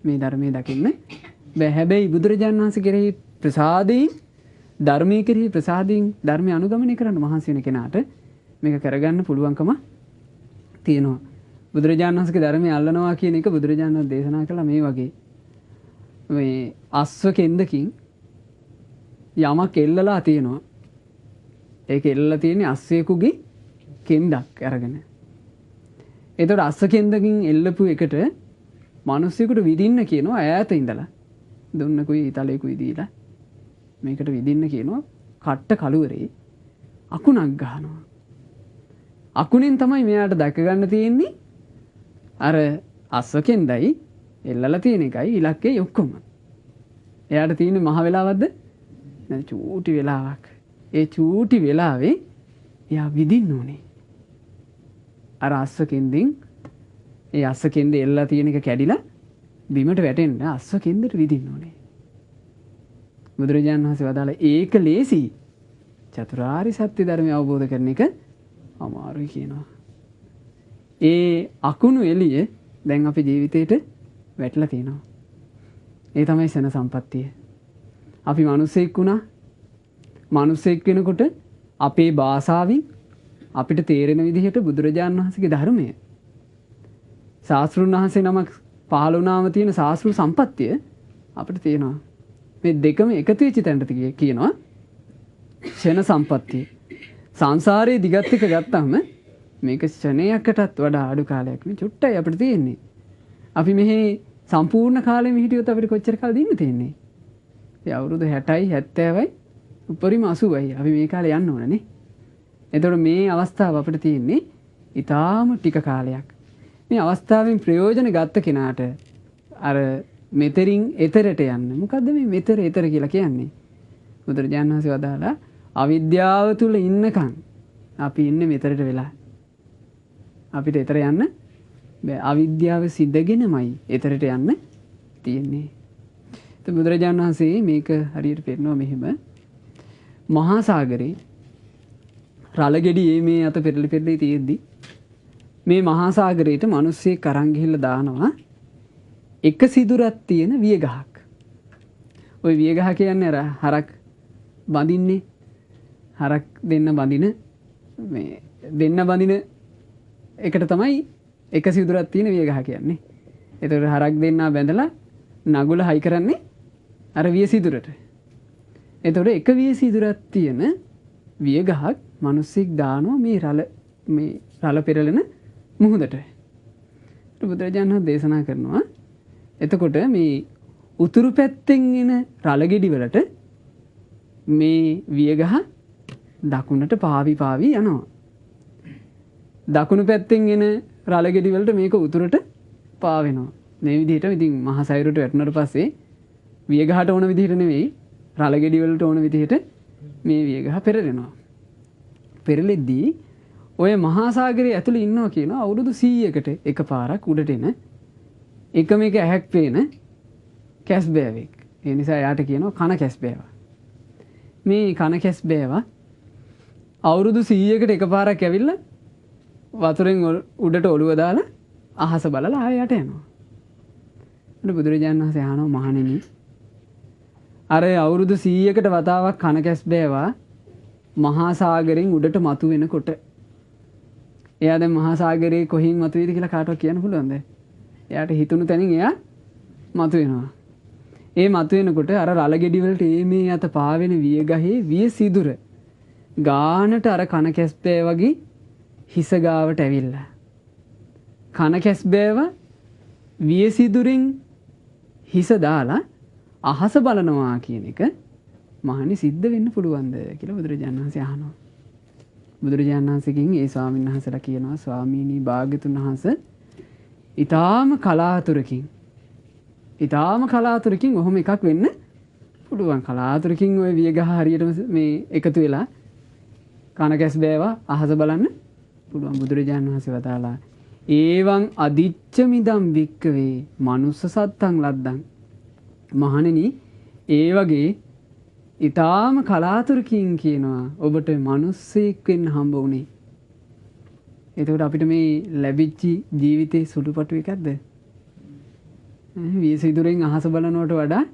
මේ ධර්මයේ දකින්න බෑ. හැබැයි බුදුරජාණන් වහන්සේ කෙරෙහි ප්‍රසාදයෙන් ධර්මයේ කෙරෙහි ප්‍රසාදයෙන් ධර්මය අනුගමනය කරන්න මහන්සි වෙන කෙනාට මේක කරගන්න පුළුවන්කම තියෙනවා. බුදුරජාණන් වහන්සේගේ ධර්මය අල්ලනවා කියන එක බුදුරජාණන් වහන්සේ දේශනා කළා මේ වගේ. මේ අස්ව කෙන්දකින් යමක් එල්ලලා තියෙනවා. ඒක එල්ලලා තියෙන්නේ අස්සයෙකුගේ කෙන්දක් අරගෙන. එතකොට අස්ස කෙන්දකින් එල්ලපු එකට මිනිස්සුෙකුට විදින්න කියනවා ඈත ඉඳලා. දුන්නකුයි තලෙකුයි දීලා මේකට විදින්න කියනවා කට්ට කළුවරේ අකුණක් ගහනවා. අකුණෙන් තමයි මෙයාට දැක ගන්න තියෙන්නේ අර අස්සකෙන්දයි එල්ලලා තියෙන එකයි ඉලක්කේ ඔක්කොම. එයාට තියෙන්නේ මහ වෙලාවක්ද? නෑ චූටි වෙලාවක්. ඒ චූටි වෙලාවේ එයා විදින්න ඕනේ. අර අස්සකෙන්දෙන් ඒ අස්සකෙන්දේ එල්ලලා තියෙන එක කැඩිලා බිමට වැටෙන්න අස්සකෙන්දට විදින්න ඕනේ. බුදුරජාණන් වහන්සේ වදාළ ඒක ලේසි. චතුරාර්ය සත්‍ය ධර්මය අවබෝධ කරන එක අමාරුයි කියනවා. ඒ අකුණු එළිය දැන් අපේ ජීවිතේට වැටලා තියෙනවා. ඒ තමයි සන සම්පත්තිය. අපි මිනිසෙක් වුණා. මිනිසෙක් වෙනකොට අපේ භාෂාවෙන් අපිට තේරෙන විදිහට බුදුරජාණන් වහන්සේගේ ධර්මය ශාස්ත්‍රුන් වහන්සේ නමක් පහළ වුණාම තියෙන ශාස්ත්‍රු සම්පත්තිය අපිට තියෙනවා. මේ දෙකම එකතු වෙච්ච තැනට කියනවා ෂණ සම්පත්තිය. සංසාරයේ දිගත් එක ගත්තාම මේක ෂණයකටත් වඩා අඩු කාලයක් මේ චුට්ටයි අපිට තියෙන්නේ. අපි මෙහි සම්පූර්ණ කාලෙම හිටියොත් අපිට කොච්චර කාලද ඉන්න තියෙන්නේ? ඒ අවුරුදු 60යි 70යි උපරිම 80යි. අපි මේ කාලේ යන්න ඕනනේ. එතකොට මේ අවස්ථාව අපිට තියෙන්නේ ඊටාම ටික කාලයක්. මේ අවස්ථාවෙන් ප්‍රයෝජන ගත්ත කෙනාට අර මෙතරින් එතරට යන්න. මොකද්ද මේ මෙතර එතර කියලා කියන්නේ? බුදුරජාණන් වහන්සේ වදාලා අවිද්‍යාව තුල ඉන්නකම් අපි ඉන්නේ මෙතරට වෙලා. අපිට එතර යන්න බෑ. අවිද්‍යාව සිඳගෙනමයි එතරට යන්න තියෙන්නේ. તો බුදුරජාණන් වහන්සේ මේක හරියට පෙන්නනවා මෙහෙම. මහා සාගරේ රළගෙඩියේ මේ අත පෙරලි පෙරලි තියෙද්දි මේ මහා සාගරේට මිනිස්සෙක් අරන් ගිහිල්ලා දානවා එක සිදුරක් තියෙන වියගහක්. ওই වියගහ කියන්නේ අර හරක් බඳින්නේ. හරක් දෙන්න බඳින මේ දෙන්න බඳින එකට තමයි එක සිදුරක් තියෙන වියගහ කියන්නේ. ඒතකොට හරක් දෙන්නා බැඳලා නගුල හයි කරන්නේ අර විය සිදුරට. එතකොට එක විය සිදුරක් තියෙන වියගහක් මිනිස්සෙක් දානවා මේ රළ පෙරලෙන මුහුදට. බුදුරජාණන් දේශනා කරනවා එතකොට මේ උතුරු පැත්තෙන් එන රළගෙඩි වලට මේ වියගහ දකුණට පාවි යනවා. දකුණු පැත්තෙන් එන රළගෙඩි වලට මේක උතුරට පාවෙනවා. මේ විදිහට ඉතින් මහා සයුරට වැටුණාට පස්සේ වියගහට ඕන විදිහට නෙවෙයි රළගෙඩි වලට ඕන විදිහට මේ වියගහ පෙරලෙනවා. පෙරලෙද්දී ඔය මහා සාගරයේ ඇතුළේ ඉන්නවා කියන අවුරුදු 100කට එකපාරක් උඩට එන එක මේක ඇහැක් පේන කැස් බෑවෙක්. ඒ නිසා යාට කියනවා කන කැස් බෑවා. මේ කන කැස් බෑවා අවුරුදු 100කට එකපාරක් ඇවිල්ලා වතුරෙන් උඩට ඔළුව දාලා අහස බලලා ආයෙ යට යනවා. ඊට බුදුරජාණන් වහන්සේ අහනවා මහණෙනි අර අවුරුදු 100කට වතාවක් කන කැස් බෑවා මහා සාගරෙන් උඩට මතු වෙනකොට එයා දැන් මහා සාගරේ කොහින් මතුවේද කියලා කාටවත් කියන්න පුළුවන්ද? එයාට හිතුණු තැනින් එයා මතුවෙනවා. ඒ මතුවෙනකොට අර රළගෙඩි වලට මේ අත පාවෙන වියගහේ විය සිදුර ගානට අර කන කැස්බෑ වගේ හිස ගාවට ඇවිල්ලා. කන කැස්බෑව විය සිදුරෙන් හිස දාලා අහස බලනවා කියන එක මහණනි සිද්ධ වෙන්න පුළුවන්ද කියලා බුදුරජාණන් වහන්සේ අහනවා. බුදුරජාණන් වහන්සේගෙන් ඒ ස්වාමීන් වහන්සේලා කියනවා ස්වාමීනි භාග්‍යතුන් වහන්සේ ඊටාම කලාතුරකින් ඔහොම එකක් වෙන්න පුළුවන්. කලාතුරකින් ওই වියගහ හරියටම මේ එකතු වෙලා කන කැස් බෑවා අහස බලන්න පුළුවන්. බුදුරජාණන් වහන්සේ වදාලා ඒවං අදිච්ච මිදම් වික්කවේ මනුස්ස සත්තං ලද්දං. මහණෙනි ඒ වගේ ඊටාම කලාතුරකින් කියනවා ඔබට මිනිස්සෙක් වෙන්න හම්බ වුණේ. එතකොට අපිට මේ ලැබිච්ච ජීවිතේ සුළුපටු එකක්ද? වියසිදුරෙන් අහස බලනවට වඩා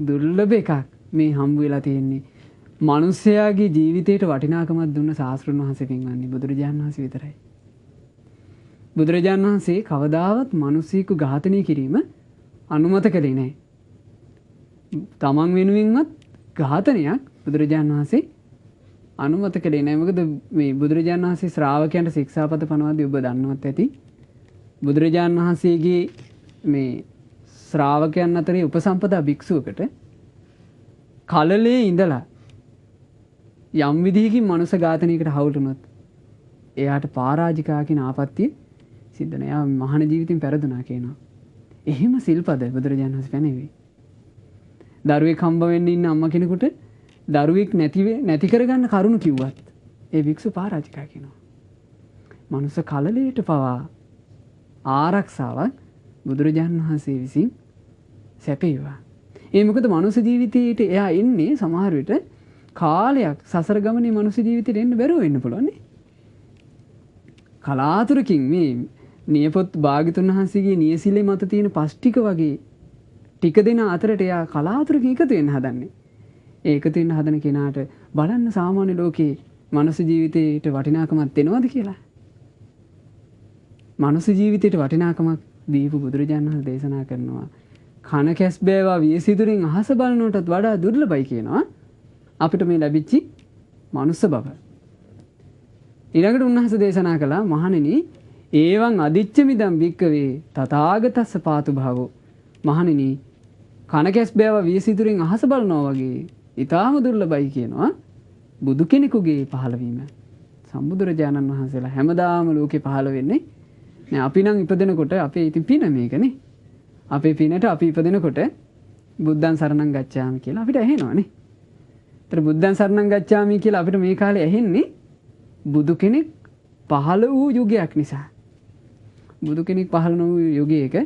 දුර්ලභ එකක් මේ හම්බ වෙලා තියෙන්නේ. මිනිස්යාගේ ජීවිතේට වටිනාකමක් දුන්න ශාස්ත්‍රඥ වහන්සේ පින්වන්නේ බුදුරජාණන් වහන්සේ විතරයි. බුදුරජාණන් වහන්සේ කවදාවත් මිනිසෙකු ඝාතනය කිරීම අනුමත කළේ නැහැ. තමන් වෙනුවෙන්වත් ඝාතනයක් බුදුරජාණන් වහන්සේ අනුමත කළේ නැහැ. මොකද මේ බුදුරජාණන් වහන්සේ ශ්‍රාවකයන්ට ශික්ෂාපද පනවද්දී ඔබ දන්නවත් ඇති. බුදුරජාණන් වහන්සේගේ මේ ශ්‍රාවකයන් අතරේ උපසම්පදා භික්ෂුවකට කලලේ ඉඳලා යම් විදිහකින් මනුස්ස ඝාතනයකට හවුලුනොත් එයාට පරාජිකා කියන ආපත්‍ය සිද්ධ වෙනවා. එයා මහාන ජීවිතින් පෙරදුනා කියනවා. එහෙම සිල්පද බුදුරජාණන් වහන්සේ පැනෙවි. දරුවෙක් හම්බ වෙන්න ඉන්න අම්මා කෙනෙකුට දරුවෙක් නැති කරගන්න කරුණු කිව්වත් ඒ භික්ෂු පරාජිකා කියනවා. මනුස්ස කලලයට පවා ආරක්ෂාවක් බුදුරජාණන් වහන්සේ විසින් සැපේවා. ඒ මොකද මනුස්ස ජීවිතයේට එයා එන්නේ සමහර විට කාලයක් සසර ගමනේ මනුස්ස ජීවිතේට එන්න බැරුව වෙන්න පුළුවන් නේ. කලාතුරකින් මේ නියපොත් භාග්‍යතුන් වහන්සේගේ නියසිලේ මත තියෙන පස් ටික වගේ ටික දෙන අතරට එයා කලාතුරකින් එකතු වෙන්න හදන්නේ. ඒ එකතු වෙන්න හදන කෙනාට බලන්න සාමාන්‍ය ලෝකේ මනුස්ස ජීවිතේට වටිනාකමක් දෙනවද කියලා. මනුස්ස ජීවිතේට වටිනාකමක් දීපු බුදුරජාණන් වහන්සේ දේශනා කරනවා. කන කැස් බෑවා වියසිතුරින් අහස බලනටත් වඩා දුර්ලභයි කියනවා. අපිට මේ ලැබිච්ච මනුස්ස බව. ඊළඟට උන්වහන්සේ දේශනා කළා මහණෙනි ඒවං අදිච්ච මිදම් වික්කවේ තථාගතස්ස පාතු භවෝ. මහණෙනි කන කැස් බෑවා වියසිතුරින් අහස බලනවා වගේ ඊටාම දුර්ලභයි කියනවා බුදු කෙනෙකුගේ පහළවීම. සම්බුදුරජාණන් වහන්සේලා හැමදාම ලෝකේ පහළ වෙන්නේ නෑ. අපි නම් ඉපදෙනකොට අපේ ඉතින් පින මේකනේ. අපේ පිනට අපි ඉපදෙනකොට බුද්ධං සරණං ගච්ඡාමි කියලා අපිට ඇහෙනවනේ. ඒතර බුද්ධං සරණං ගච්ඡාමි කියලා අපිට මේ කාලේ ඇහෙන්නේ බුදු කෙනෙක් පහළ වූ යුගයක් නිසා. බුදු කෙනෙක් පහළ නොවූ යුගයක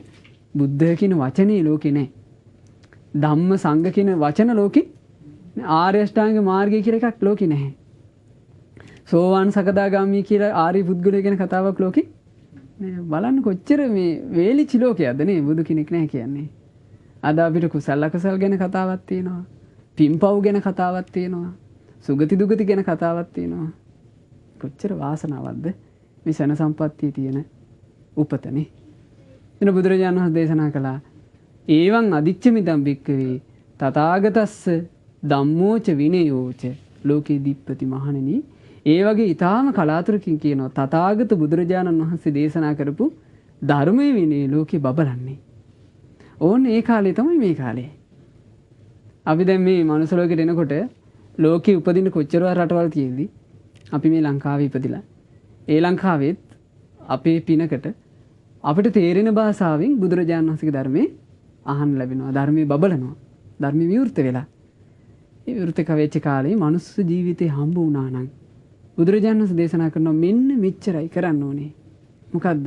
බුද්ධ කියන වචනේ ලෝකේ නැහැ. ධම්ම සංඝ කියන වචන ලෝකේ ආර්ය අෂ්ටාංග මාර්ගය කියලා එකක් ලෝකේ නැහැ. සෝවාන් සකදාගාමි කියලා ආර්ය පුද්ගලයා කියන කතාවක් ලෝකේ නෑ. බලන්න කොච්චර මේ වේලිච්ච ලෝකයක්ද නේ බුදු කෙනෙක් නැහැ කියන්නේ. අද අපිට කුසල අකුසල් ගැන කතාවක් තියෙනවා. පින්පව් ගැන කතාවක් තියෙනවා. සුගති දුගති ගැන කතාවක් තියෙනවා. කොච්චර වාසනාවක්ද මේ සන සම්පත්තියේ තියෙන උපතනේ. එන බුදුරජාණන් වහන්සේ දේශනා කළා ඒවං අදිච්ච මිදම් වික්කවේ තථාගතස්ස ධම්මෝච විනයෝච ලෝකේ දීප්පති මහණෙනි. ඒ වගේ ඊටාම කලාතුරකින් කියනවා තථාගත බුදුරජාණන් වහන්සේ දේශනා කරපු ධර්මයේ විනය ලෝකේ බබලන්නේ. ඕන්න ඒ කාලේ තමයි මේ කාලේ. අපි දැන් මේ මනුස්ස ලෝකෙට එනකොට ලෝකේ උපදින්න කොච්චරවත් රටවල් තියෙද්දි අපි මේ ලංකාවේ ඉපදිලා ඒ ලංකාවෙත් අපේ පිනකට අපිට තේරෙන භාෂාවෙන් බුදුරජාණන් වහන්සේගේ ධර්මයේ අහන්න ලැබෙනවා. ධර්මයේ බබලනවා. ධර්මයේ විවෘත වෙලා. ඒ විවෘත කවෙච්ච කාලේ මනුස්ස ජීවිතේ හම්බ වුණා නම් බුදුරජාණන් වහන්සේ දේශනා කරනවා මෙන්න මෙච්චරයි කරන්න ඕනේ. මොකද්ද?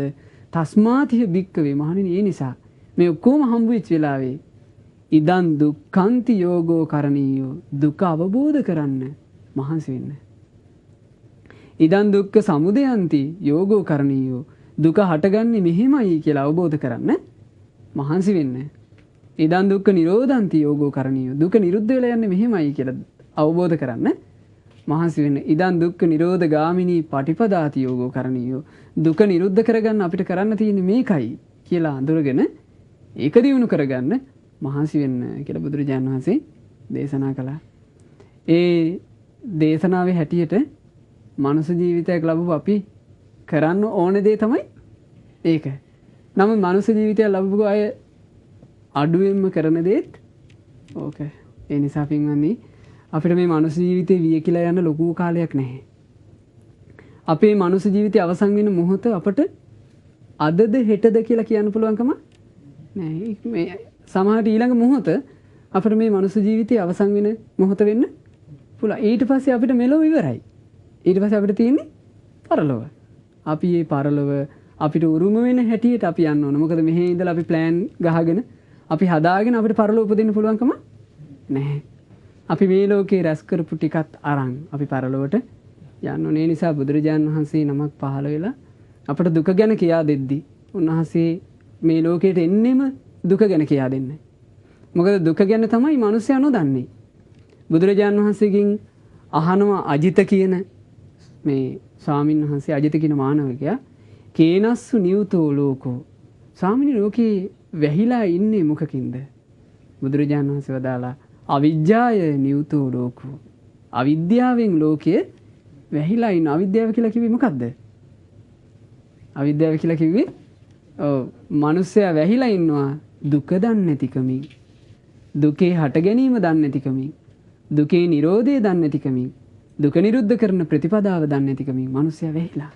තස්මාතිහ භික්කවේ මහණෙනි ඒ නිසා මේ ඔක්කොම හම්බ වෙච්ච වෙලාවේ ඉදන් දුක්ඛන්ති යෝගෝ කරණීයෝ දුක අවබෝධ කරන්න මහන්සි වෙන්න. ඉදන් දුක්ඛ සමුදයන්ති යෝගෝ කරණීයෝ දුක හටගන්නේ මෙහෙමයි කියලා අවබෝධ කරන්න මහන්සි වෙන්න. ඉදන් දුක්ඛ නිරෝධන්ති යෝගෝ කරණීයෝ දුක නිරුද්ධ වෙලා යන්නේ මෙහෙමයි කියලා අවබෝධ කරන්න මහන්සි වෙන්න. ඉදන් දුක්ඛ නිරෝධ ගාමිනී පටිපදාති යෝගෝ කරණීයෝ දුක නිරුද්ධ කරගන්න අපිට කරන්න තියෙන්නේ මේකයි කියලා අඳුරගෙන ඒක දිනු කරගන්න මහන්සි වෙන්න කියලා බුදුරජාණන් වහන්සේ දේශනා කළා. ඒ දේශනාවේ හැටියට මනුස්ස ජීවිතයක් ලැබුව අපි කරන්න ඕන දේ තමයි ඒක. නමුත් මනුස්ස ජීවිතයක් ලැබුව අය අඩුවෙන්ම කරන දේත් ඕක. ඒ නිසා පින්වත්නි අපිට මේ මනුස්ස ජීවිතේ වියකිලා යන ලොකු කාලයක් නැහැ. අපේ මනුස්ස ජීවිතය අවසන් වෙන මොහොත අපට අදද හෙටද කියලා කියන්න පුළුවන්කම නැහැ. මේ සමහරට ඊළඟ මොහොත අපිට මේ මනුස්ස ජීවිතය අවසන් වෙන මොහොත වෙන්න පුළුවන්. ඊට පස්සේ අපිට මෙලොව ඉවරයි. ඊට පස්සේ අපිට තියෙන්නේ පරලොව. අපි මේ පරලොව අපිට උරුම වෙන හැටියට අපි යන්න ඕන. මොකද මෙහි ඉඳලා අපි ප්ලෑන් ගහගෙන අපි හදාගෙන අපිට පරලොව උපදින්න පුළුවන්කම නැහැ. අපි මේ ලෝකේ රැස් කරපු ටිකත් අරන් අපි පරලොවට යන්න ඕනේ. නිසා බුදුරජාණන් වහන්සේ නමක් පහළ වෙලා අපට දුක ගැන කියා දෙද්දි උන්වහන්සේ මේ ලෝකයට එන්නෙම දුක ගැන කියා දෙන්නේ. මොකද දුක ගැන තමයි මිනිස්සු නොදන්නේ. බුදුරජාණන් වහන්සේගෙන් අහනවා අජිත කියන මේ ස්වාමීන් වහන්සේ අජිත කියන මානවකයා කේනස්සු නියුතෝ ලෝකෝ ස්වාමීනි ලෝකේ වැහිලා ඉන්නේ මොකකින්ද? බුදුරජාණන් වහන්සේ වදාලා අවිජ්ජාය නියුතෝ ලෝකෝ අවිද්‍යාවෙන් ලෝකයේ වැහිලා ඉන්න. අවිද්‍යාව කියලා කිව්වේ මොකද්ද? අවිද්‍යාව කියලා කිව්වේ ඔව් මිනිස්සයා වැහිලා ඉන්නවා දුක දන්නේ නැතිකමින්, දුකේ හට ගැනීම දන්නේ නැතිකමින්, දුකේ නිරෝධය දන්නේ නැතිකමින්, දුක නිරුද්ධ කරන ප්‍රතිපදාව දන්නේ නැතිකමින් මිනිස්සයා වෙහිලා.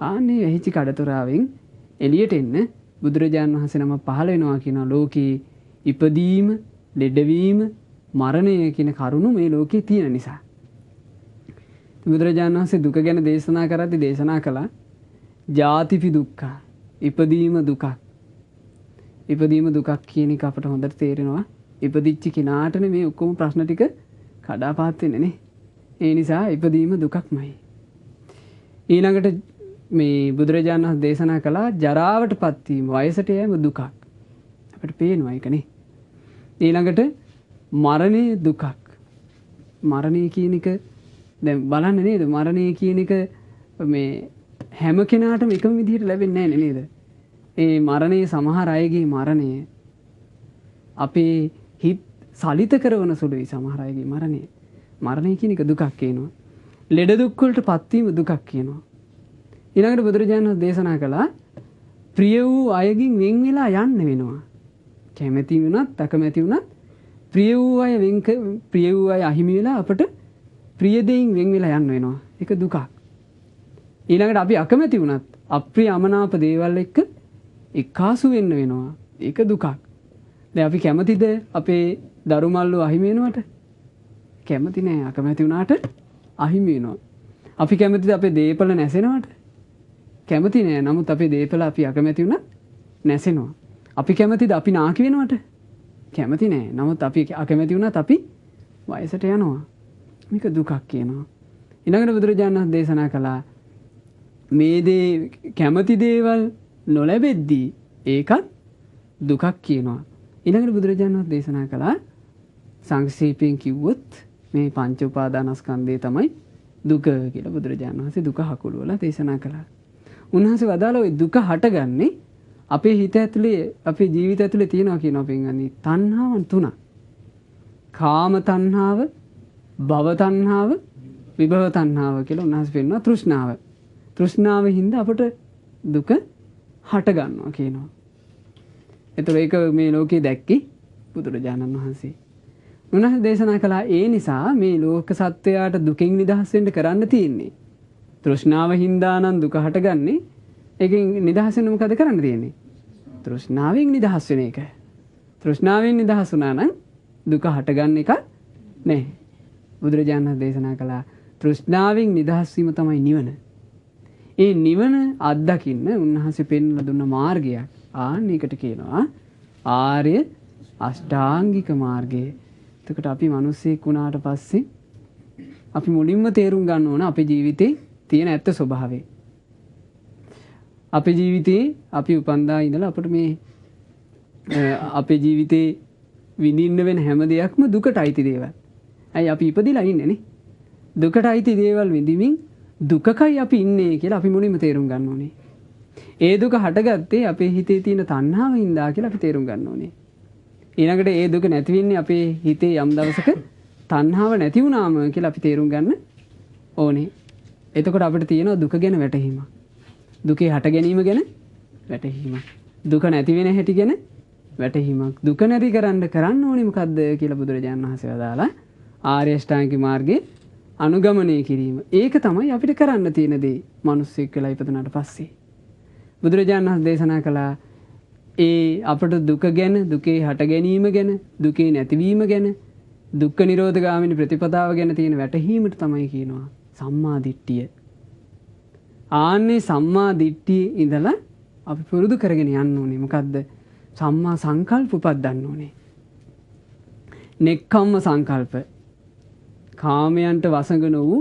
ආන්නේ වෙහිච්ච කඩතොරාවෙන් එළියට එන්න බුදුරජාණන් වහන්සේ නම පහළ වෙනවා කියන ලෝකේ ඉපදීම, ලෙඩවීම, මරණය කියන කරුණු මේ ලෝකේ තියෙන නිසා. බුදුරජාණන් වහන්සේ දුක ගැන දේශනා කරද්දී දේශනා කළා ජාතිපි දුක්ඛ, ඉපදීම දුකක්. ඉපදීම දුකක් කියන එක අපට හොඳට තේරෙනවා. ඉපදිච්ච කෙනාටනේ මේ ඔක්කොම ප්‍රශ්න ටික කඩාපාත් වෙන්නේ නේ. ඒ නිසා ඉපදීම දුකක්මයි. ඊළඟට මේ බුදුරජාණන් වහන්සේ දේශනා කළා ජරාවටපත් වීම, වයසට යෑම දුකක්. අපිට පේනවා ඒකනේ. ඊළඟට මරණය දුකක්. මරණය කියන එක දැන් බලන්න නේද? මරණය කියන එක මේ හැම කෙනාටම එකම විදිහට ලැබෙන්නේ නැහැ නේද? ඒ මරණය සමහර අයගේ මරණය අපේ හිත සලිත කරන සුළුයි. සමහර අයගේ මරණය. මරණය කියන එක දුකක් කියනවා. ලෙඩ දුක් වලට පත්වීම දුකක් කියනවා. ඊළඟට බුදුරජාණන් වහන්සේ දේශනා කළා ප්‍රිය වූ අයගෙන් වෙන් වෙලා යන්න වෙනවා. කැමැති වුණත් අකමැති වුණත් ප්‍රිය වූ අය ප්‍රිය වූ අය අහිමි වෙලා අපට ප්‍රිය දෙයින් වෙන් වෙලා යන්න වෙනවා. ඒක දුකක්. ඊළඟට අපි අකමැති වුණත් අප්‍රිය අමනාප දේවල් එක්ක එක්කාසු වෙන්න වෙනවා. ඒක දුකක්. දැන් අපි කැමතිද අපේ දරුමල්ලෝ අහිමි වෙනවට? කැමති නෑ. අකමැති වුණාට අහිමි වෙනවා. අපි කැමතිද අපේ දේපල නැසෙනවට? කැමති නෑ. නමුත් අපේ දේපල අපි අකමැති වුණත් නැසෙනවා. අපි කැමතිද අපි නාකි වෙනවට? කැමති නෑ. නමුත් අපි අකමැති වුණත් අපි වයසට යනවා. මේක දුකක් කියනවා. ඊළඟට බුදුරජාණන් වහන්සේ දේශනා කළා මේ දේ කැමති දේවල් නොලැබෙද්දී ඒකත් දුකක් කියනවා. ඊළඟට බුදුරජාණන් වහන්සේ දේශනා කළා සංක්ෂේපයෙන් කිව්වොත් මේ පංච උපාදානස්කන්ධය තමයි දුක කියලා බුදුරජාණන් වහන්සේ දුක හකුලවලා දේශනා කළා. උන්වහන්සේ වදාළා ওই දුක හටගන්නේ අපේ හිත ඇතුලේ, අපේ ජීවිත ඇතුලේ තියෙනවා කියනවා පින්වත්නි තණ්හාවන් තුනක්. කාම තණ්හාව, භව තණ්හාව, විභව තණ්හාව කියලා උන්වහන්සේ පෙන්නනවා තෘෂ්ණාව. තෘෂ්ණාවෙන් හින්දා අපට දුක හට ගන්නවා කියනවා. ඒතර ඒක මේ ලෝකේ දැක්කේ බුදුරජාණන් වහන්සේ. උන්වහන්සේ දේශනා කළා ඒ නිසා මේ ලෝක සත්වයාට දුකෙන් නිදහස් වෙන්න කරන්න තියෙන්නේ. තෘෂ්ණාව හින්දා නම් දුක හටගන්නේ. ඒකෙන් නිදහස් වෙන්න මොකද කරන්න තියෙන්නේ? තෘෂ්ණාවෙන් නිදහස් වෙන එක. තෘෂ්ණාවෙන් නිදහස් වුණා නම් දුක හටගන්න එක නෑ. බුදුරජාණන් දේශනා කළා තෘෂ්ණාවෙන් නිදහස් වීම තමයි නිවන. ඒ නිවන අත්දකින්න උන්වහන්සේ පෙන්වලා දුන්න මාර්ගයක්. ආන්නේකට කියනවා ආර්ය අෂ්ටාංගික මාර්ගය. එතකොට අපි මිනිස්සෙක් වුණාට පස්සේ අපි මුලින්ම තේරුම් ගන්න ඕන අපේ ජීවිතේ තියෙන ඇත්ත ස්වභාවය. අපේ ජීවිතේ අපි උපන්දා ඉඳලා අපිට මේ අපේ ජීවිතේ විඳින්න වෙන හැම දෙයක්ම දුකට අයිති දේවල්. ඇයි අපි ඉපදිලා ඉන්නේ නේ? දුකට අයිති දේවල් විඳිමින් දුකකයි අපි ඉන්නේ කියලා අපි මුලින්ම තේරුම් ගන්න ඕනේ. ඒ දුක හටගත්තේ අපේ හිතේ තියෙන තණ්හාව හින්දා කියලා අපි තේරුම් ගන්න ඕනේ. ඊළඟට ඒ දුක නැති වෙන්නේ අපේ හිතේ යම් දවසක තණ්හාව නැති වුණාම කියලා අපි තේරුම් ගන්න ඕනේ. එතකොට අපිට තියෙනවා දුක ගැන වැටහීමක්. දුකේ හට ගැනීම ගැන වැටහීමක්. දුක නැති වෙන හැටි ගැන වැටහීමක්. දුක නැති කරන්න ඕනේ මොකද්ද කියලා බුදුරජාණන් වහන්සේ වදාලා ආර්ය අෂ්ටාංගික මාර්ගයේ අනුගමනය කිරීම. ඒක තමයි අපිට කරන්න තියෙන දේ. මිනිස්සෙක් වෙලා ඉපදුනාට පස්සේ බුදුරජාණන් වහන්සේ දේශනා කළා ඒ අපට දුක ගැන, දුකේ හට ගැනීම ගැන, දුකේ නැතිවීම ගැන, දුක්ඛ නිරෝධ ගාමිනී ප්‍රතිපදාව ගැන තියෙන වැටහීමට තමයි කියනවා සම්මා දිට්ඨිය. ආන්නේ සම්මා දිට්ඨියේ ඉඳලා අපි පුරුදු කරගෙන යන්න ඕනේ. මොකද්ද? සම්මා සංකල්ප උපදින්න ඕනේ. නෙක්ඛම්ම සංකල්ප. කාමයන්ට වසඟ නොවූ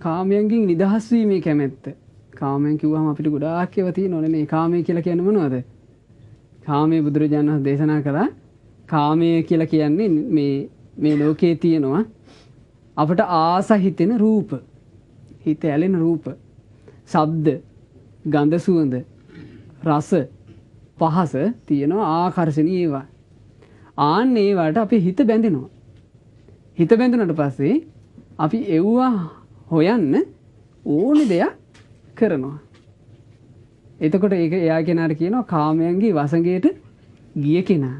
කාමයන්ගෙන් නිදහස් වීමේ කැමැත්ත. කාමයන් කිව්වම අපිට ගොඩාක් ඒවා තියෙනවනේ නේ. කාමය කියලා කියන්නේ මොනවද? කාමයේ බුදුරජාණන් වහන්සේ දේශනා කළා කාමය කියලා කියන්නේ මේ ලෝකයේ තියෙනවා අපට ආස හිතෙන රූප. හිත ඇලෙන රූප. ශබ්ද, ගන්ධ සුවඳ, රස, පහස තියෙනවා ආකර්ෂණීය ඒවා. ආන්න ඒවට අපේ හිත බැඳෙනවා. හිත බැඳුනට පස්සේ අපි එව්වා හොයන්න ඕනේ දෙයක් කරනවා. එතකොට ඒක එයා කෙනාට කියනවා කාමයන්ගේ වසඟයට ගිය කෙනා.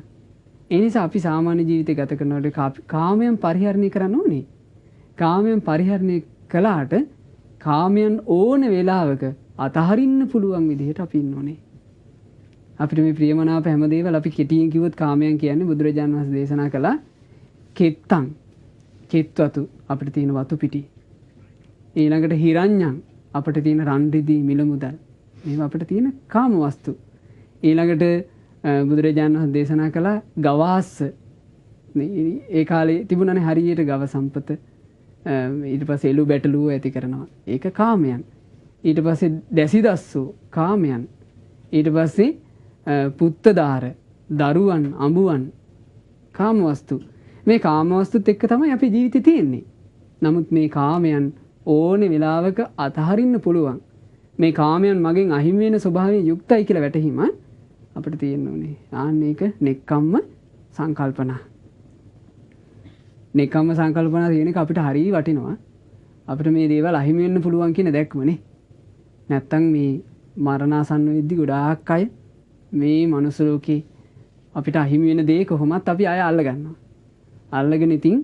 ඒ නිසා අපි සාමාන්‍ය ජීවිතය ගත කරනකොට කාමයන් පරිහරණය කරන්න ඕනේ. කාමයන් පරිහරණය කළාට කාමයන් ඕන වෙලාවක අතහරින්න පුළුවන් විදිහට අපි ඉන්න ඕනේ. අපිට මේ ප්‍රියමනාප හැම දේවල් අපි කෙටියෙන් කිව්වොත් කාමයන් කියන්නේ බුදුරජාණන් වහන්සේ දේශනා කළා කෙත්තං කෙත් වතු අපිට තියෙන වතු පිටි. ඊළඟට හිරඤ්ඤං අපිට තියෙන රන් රිදී මිල මුදල්. මේවා අපිට තියෙන කාම වස්තු. ඊළඟට බුදුරජාණන් වහන්සේ දේශනා කළා ගවාස්ස. ඒ කාලේ තිබුණානේ හරියට ගව සම්පත. ඊට පස්සේ එළු බැටළුව ඇති කරනවා. ඒක කාමයන්. ඊට පස්සේ දැසිදස්සු කාමයන්. ඊට පස්සේ පුත්තදාර දරුවන් අඹුවන් කාමවස්තු. මේ කාමවස්තුත් එක්ක තමයි අපේ ජීවිතේ තියෙන්නේ. නමුත් මේ කාමයන් ඕනේ වෙලාවක අතහරින්න පුළුවන්. මේ කාමයන් මගෙන් අහිමි වෙන ස්වභාවයෙන් යුක්තයි කියලා වැටහීම අපිට තියෙන්න ඕනේ. ආන්න ඒක නෙක්ඛම්ම සංකල්පනා. නෙක්ඛම්ම සංකල්පනා තියෙන එක අපිට හරිය වටිනවා. අපිට මේ දේවල් අහිමි වෙන්න පුළුවන් කියන දැක්මනේ. නැත්තම් මේ මරණාසන්න වෙද්දි ගොඩාක් අය මේ මනුස්ස ලෝකේ අපිට අහිමි වෙන දේ කොහොමත් අපි ආය අල්ල ගන්නවා. අල්ලගෙන ඉතින්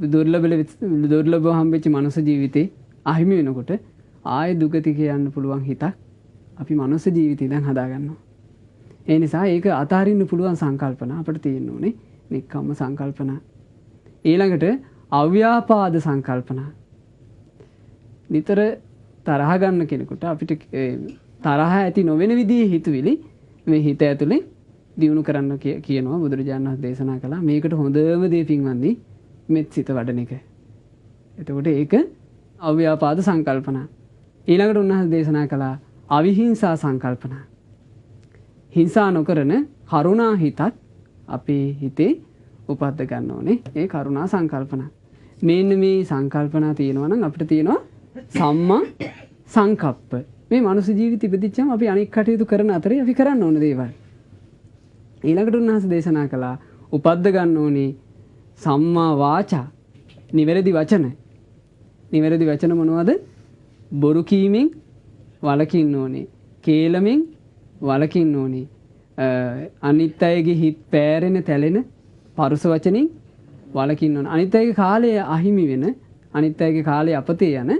දුර්ලභව හම්බෙච්ච මනුස්ස ජීවිතේ අහිමි වෙනකොට ආය දුගතික යන්න පුළුවන් හිතක් අපි මනුස්ස ජීවිතේ දැන් හදා ගන්නවා. ඒ නිසා ඒක අතාරින්න පුළුවන් සංකල්පන අපිට තියෙන්න ඕනේ. නික්කම්ම සංකල්පන. ඊළඟට අව්‍යාපාද සංකල්පන. නිතර තරහ ගන්න කෙනෙකුට අපිට තරහ ඇති නොවන විදිහේ හිතුවිලි මේ හිත ඇතුලේ දියුණු කරන්න කියනවා බුදුරජාණන් වහන්සේ දේශනා කළා. මේකට හොඳම දේ පින්වන්දි මෙත් සිත වඩන එක. එතකොට ඒක අව්‍යාපාද සංකල්පන. ඊළඟට උන්වහන්සේ දේශනා කළා අවිහිංසා සංකල්පන. හිංසා නොකරන කරුණා හිතත් අපේ හිතේ උපද්ද ගන්න ඕනේ. ඒ කරුණා සංකල්පන. මෙන්න මේ සංකල්පනා තියෙනවා නම් අපිට තියෙනවා සම්මා සංකප්ප. මේ මනුස්ස ජීවිත ඉපදිච්චාම අපි අනික් කටයුතු කරන අතරේ අපි කරන්න ඕන දේවල්. ඊළඟට උන්වහන්සේ දේශනා කළා උපද්ද ගන්න ඕනේ සම්මා වාචා නිවැරදි වචන. නිවැරදි වචන මොනවද? බොරු කීමෙන් වළකින්න ඕනේ. කේලමෙන් වළකින්න ඕනේ. අනිත් අයගේ හිත් පෑරෙන තැලෙන පරුස වචනින් වළකින්න ඕනේ. අනිත් අයගේ කාලය අහිමි වෙන අනිත් අයගේ කාලය අපතේ යන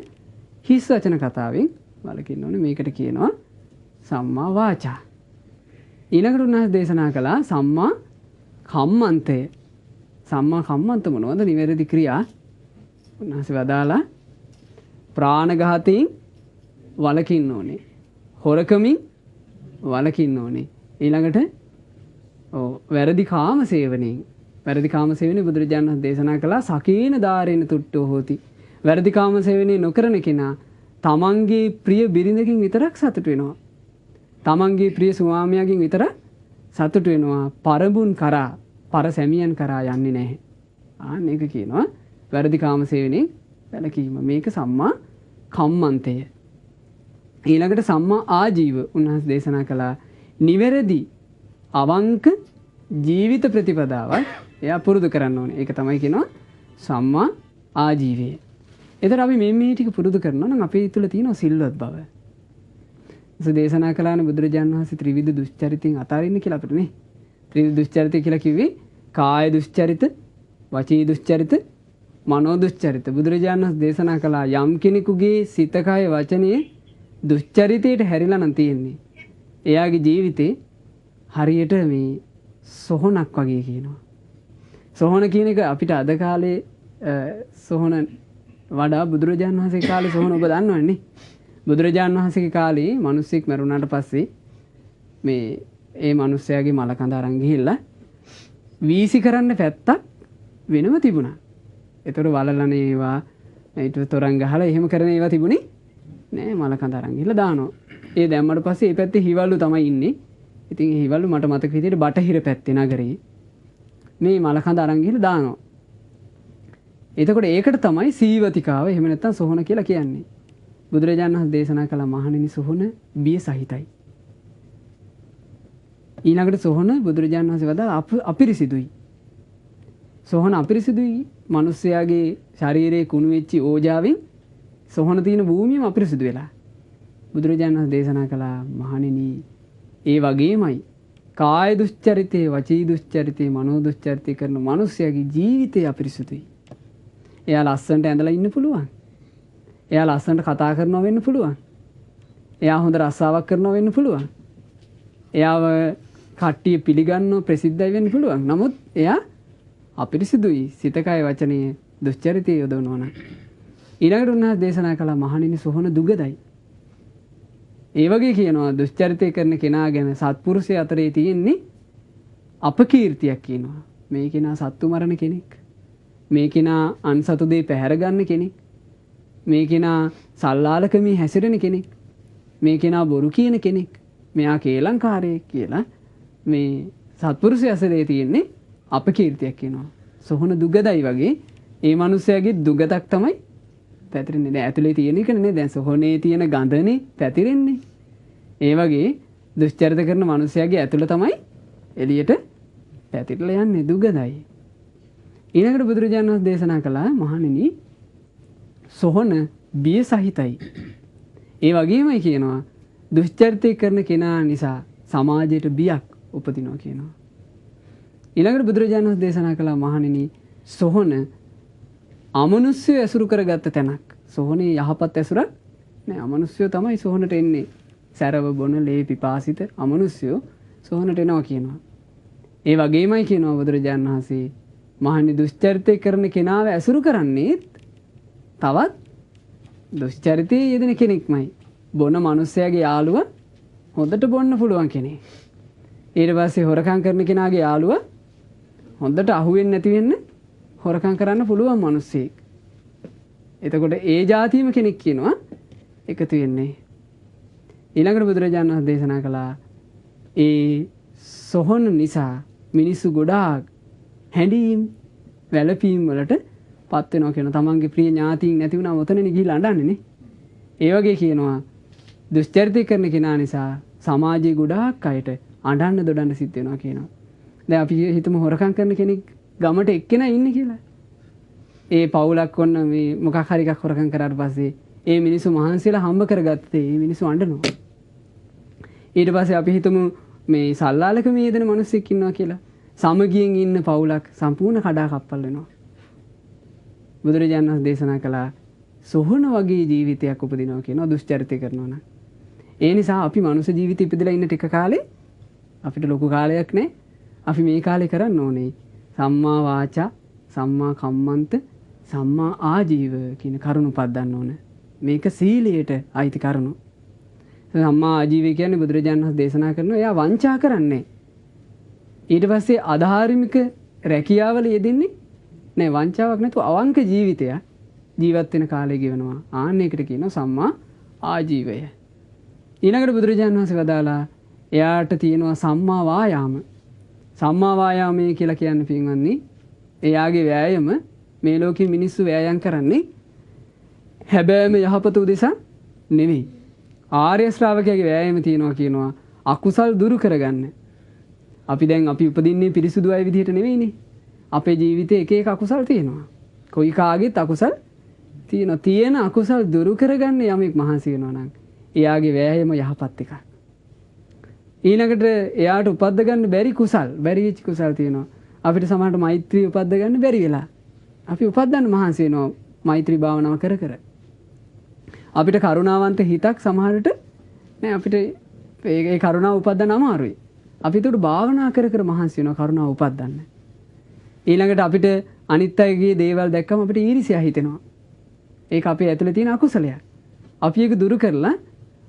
හිස් වචන කතාවෙන් වළකින්න ඕනේ. මේකට කියනවා සම්මා වාචා. ඊළඟට උන්වහන්සේ දේශනා කළා සම්මා කම්මන්තය. සම්මා කම්මන්ත මොනවද? නිවැරදි ක්‍රියා. උන්වහන්සේ වදාලා ප්‍රාණඝාතයෙන් වළකින්න ඕනේ. හොරකමින් වළකින්න ඕනේ. ඊළඟට වැරදි කාම සේවනයෙන් වැරදි කාම සේවනයේ බුදුරජාණන් වහන්සේ දේශනා කළා සකේන දාරේන තුට්ටෝ හෝති. වැරදි කාම සේවනයේ නොකරන කෙනා තමන්ගේ ප්‍රිය බිරිඳකින් විතරක් සතුට වෙනවා. තමන්ගේ ප්‍රිය ස්වාමියාගෙන් විතරක් සතුට වෙනවා. පරබුන් කරා පර සැමියන් කරා යන්නේ නැහැ. ආන්න ඒක කියනවා වැරදි කාම සේවනයේ වැළකීම. මේක සම්මා කම්මන්තය. ඊළඟට සම්මා ආජීව උන්වහන්සේ දේශනා කළා නිවැරදි අවංක ජීවිත ප්‍රතිපදාවක් එයා පුරුදු කරන්න ඕනේ. ඒක තමයි කියනවා සම්මා ආජීවය. එතකොට අපි මේ ටික පුරුදු කරනවා නම් අපේ තුල තියෙන සිල්වත් බව. දේශනා කළානේ බුදුරජාණන් වහන්සේ ත්‍රිවිධ දුස්චරිතින් අතාරින්න කියලා අපිට නේ. ත්‍රිවිධ දුස්චරිතය කියලා කිව්වේ කාය දුස්චරිත, වචී දුස්චරිත, මනෝ දුස්චරිත. බුදුරජාණන් වහන්සේ දේශනා කළා යම් කෙනෙකුගේ සිත කය වචනේ දුස්චරිතයට හැරිලා නම් තියෙන්නේ. එයාගේ ජීවිතේ හරියට මේ සොහනක් වගේ කියනවා. සොහන කියන එක අපිට අද කාලේ සොහන වඩා බුදුරජාණන් වහන්සේ කාලේ සොහන ඔබ දන්නවනේ. බුදුරජාණන් වහන්සේගේ කාලේ මිනිස්සෙක් මරුණාට පස්සේ මේ ඒ මිනිස්යාගේ මල කඳ අරන් ගිහිල්ලා වීසි කරන්න පැත්තක් වෙනම තිබුණා. ඒතර වලලනේ ඒවා ඊට තොරන් ගහලා එහෙම කරන ඒවා තිබුණේ නෑ. මල කඳ අරන් ගිහිල්ලා දානවා. ඒ දැම්මට පස්සේ මේ පැත්තේ හිවල්ලු තමයි ඉන්නේ. ඉතින් ඒ හිවල්ලු මට මතක විදියට බටහිර පැත්තේ නගරේ මේ මල කඳ අරන් ගිහිල්ලා දානවා. එතකොට ඒකට තමයි සීවතිකාව එහෙම නැත්නම් සොහන කියලා කියන්නේ. බුදුරජාණන් වහන්සේ දේශනා කළ මහණෙනි සොහන බිය සහිතයි. ඊළඟට සොහන බුදුරජාණන් වහන්සේ වදාළ අපිරිසිදුයි. සොහන අපිරිසිදුයි. මිනිස්යාගේ ශරීරයේ කුණු වෙච්ච ඕජාවෙන් සොහන තියෙන භූමියම අපිරිසිදු වෙලා. බුදුරජාණන් වහන්සේ දේශනා කළා මහණෙනි ඒ වගේමයි කාය දුස්චරිතේ, වචී දුස්චරිතේ, මනෝ දුස්චරිතේ කරන මිනිස්යාගේ ජීවිතය අපිරිසුදුයි. එයා ලස්සනට ඇඳලා ඉන්න පුළුවන්. එයා ලස්සනට කතා කරනවා වෙන්න පුළුවන්. එයා හොඳ රස්සාවක් කරනවා වෙන්න පුළුවන්. එයාව කට්ටිය පිළිගන්නව ප්‍රසිද්ධයි වෙන්න පුළුවන්. නමුත් එයා අපිරිසුදුයි. සිත කය වචනේ දුස්චරිතය යොදවනවා නම්. ඊළඟට උන්වහන්සේ දේශනා කළා මහණෙනි සොහන දුගදයි. ඒ වගේ කියනවා දුස්චරිතය කරන කෙනා ගැන සත්පුරුෂය අතරේ තියෙන්නේ අපකීර්තියක් කියනවා. මේ කෙනා සත්තු මරණ කෙනෙක්. මේ කෙනා අන්සතු දේ පැහැර ගන්න කෙනෙක්. මේ කෙනා සල්ලාලකමී හැසිරෙන කෙනෙක්. මේ කෙනා බොරු කියන කෙනෙක්. මෙයා කේලංකාරයෙක් කියලා මේ සත්පුරුෂය අතරේ තියෙන්නේ අපකීර්තියක් කියනවා. සොහන දුගදයි වගේ ඒ මිනිස්යාගේ දුගතක් තමයි පැතිරෙන්නේ. දැන් ඇතුලේ තියෙන එක නේ දැන් සොහනේ තියෙන ගඳනේ පැතිරෙන්නේ. ඒ වගේ දුෂ්චරිත කරන මිනිස්යාගේ ඇතුළ තමයි එළියට පැතිරලා යන්නේ දුගදයි. ඊළඟට බුදුරජාණන් වහන්සේ දේශනා කළා මහණෙනි සොහන බිය සහිතයි. ඒ වගේමයි කියනවා දුෂ්චරිතය කරන කෙනා නිසා සමාජයට බියක් උපදිනවා කියනවා. ඊළඟට බුදුරජාණන් වහන්සේ දේශනා කළා මහණෙනි සොහන අමනුෂ්‍ය ඇසුරු කරගත්ත තැනක්. සොහනේ යහපත් ඇසුරක් නෑ. අමනුෂ්‍යෝ තමයි සොහනට එන්නේ. සැරව බොන ලේ පිපාසිත අමනුෂ්‍යෝ සොහනට එනවා කියනවා. ඒ වගේමයි කියනවා බුදුරජාණන් වහන්සේ මහණනි දුෂ්චරිතය කරන කෙනාව ඇසුරු කරන්නේ තවත් දුෂ්චරිතයේ යෙදෙන කෙනෙක්මයි. බොන මිනිස්යාගේ යාළුව හොඳට බොන්න පුළුවන් කෙනෙක්. ඊට පස්සේ හොරකම් කරන කෙනාගේ යාළුව හොඳට අහුවෙන්නේ නැති වෙන්න හොරකම් කරන්න පුළුවන් මිනිස්සෙක්. එතකොට ඒ જાතියම කෙනෙක් කියනවා එකතු වෙන්නේ. ඊළඟට බුදුරජාණන් වහන්සේ දේශනා කළා ඒ සොහොන නිසා මිනිස්සු ගොඩාක් හැඬීම් වැළපීම් වලට පත් වෙනවා කියන තමන්ගේ ප්‍රිය ඥාතීන් නැති වුණාම ඔතනනේ ගිහිල්ලා අඬන්නේ නේ. ඒ වගේ කියනවා දුෂ්චරිතය කරන කෙනා නිසා සමාජයේ ගොඩාක් අයට අඬන්න දොඩන්න සිද්ධ වෙනවා කියනවා. දැන් අපි හිතමු හොරකම් කරන කෙනෙක් ගමට එක්කෙනා ඉන්නේ කියලා. ඒ පවුලක් ඔන්න මේ මොකක් හරි එකක් හොරකම් කරාට පස්සේ ඒ මිනිස්සු මහන්සියලා හම්බ කරගත්තේ ඒ මිනිස්සු අඬනවා. ඊට පස්සේ අපි හිතමු මේ සල්ලාලක මේ යෙදෙන මිනිස්සෙක් ඉන්නවා කියලා. සමගියෙන් ඉන්න පවුලක් සම්පූර්ණ කඩා කප්පල් වෙනවා. බුදුරජාණන් වහන්සේ දේශනා කළා සොහන වගේ ජීවිතයක් උපදිනවා කියනවා දුෂ්චරිතය කරනවා නම්. ඒ නිසා අපි මනුෂ්‍ය ජීවිතය ඉපදලා ඉන්න ටික කාලේ අපිට ලොකු කාලයක් නැහැ. අපි මේ කාලේ කරන්න ඕනේ සම්මා වාචා, සම්මා කම්මන්ත, සම්මා ආජීව කියන කරුණු පදන්න ඕන. මේක සීලයට අයිති කරුණු. සම්මා ආජීවය කියන්නේ බුදුරජාණන් වහන්සේ දේශනා කරනවා එයා වංචා කරන්නේ. ඊට පස්සේ අධාර්මික රැකියාවල යෙදෙන්නේ නෑ. වංචාවක් නැතුව අවංක ජීවිතය ජීවත් වෙන කාලය ගෙවනවා. ආන්න ඒකට කියනවා සම්මා ආජීවය. ඊළඟට බුදුරජාණන් වහන්සේ වදාලා එයාට තියෙනවා සම්මා වායාම. සම්මා වායාමයේ කියලා කියන්නේ පින්වත්නි එයාගේ වෑයම මේ ලෝකේ මිනිස්සු වෑයම් කරන්නේ හැබැයිම යහපත උදෙසා නෙවෙයි. ආර්ය ශ්‍රාවකයාගේ වෑයම තියෙනවා කියනවා අකුසල් දුරු කරගන්න. අපි දැන් අපි උපදින්නේ පිරිසුදු අය විදිහට නෙවෙයිනේ. අපේ ජීවිතේ එක එක අකුසල් තියෙනවා. කොයි කාගෙත් අකුසල් තියෙනවා. තියෙන අකුසල් දුරු කරගන්න යමෙක් මහන්සි වෙනවා නම් එයාගේ වෑයම යහපත් එකක්. ඊළඟට එයාට උපද්ද ගන්න බැරි කුසල්, බැරි වෙච්ච කුසල් තියෙනවා. අපිට සමහරට මෛත්‍රී උපද්ද ගන්න බැරි වෙලා. අපි උපද්දන්න මහන්සි වෙනවා මෛත්‍රී භාවනාව කර කර. අපිට කරුණාවන්ත හිතක් සමහරට නෑ අපිට ඒ කරුණාව උපද්දන්න අමාරුයි. අපි ඒකට භාවනා කර කර මහන්සි වෙනවා කරුණාව උපද්දන්න. ඊළඟට අපිට අනිත් අයගේ දේවල් දැක්කම අපිට ඊර්ෂ්‍යා හිතෙනවා. ඒක අපේ ඇතුලේ තියෙන අකුසලයක්. අපි ඒක දුරු කරලා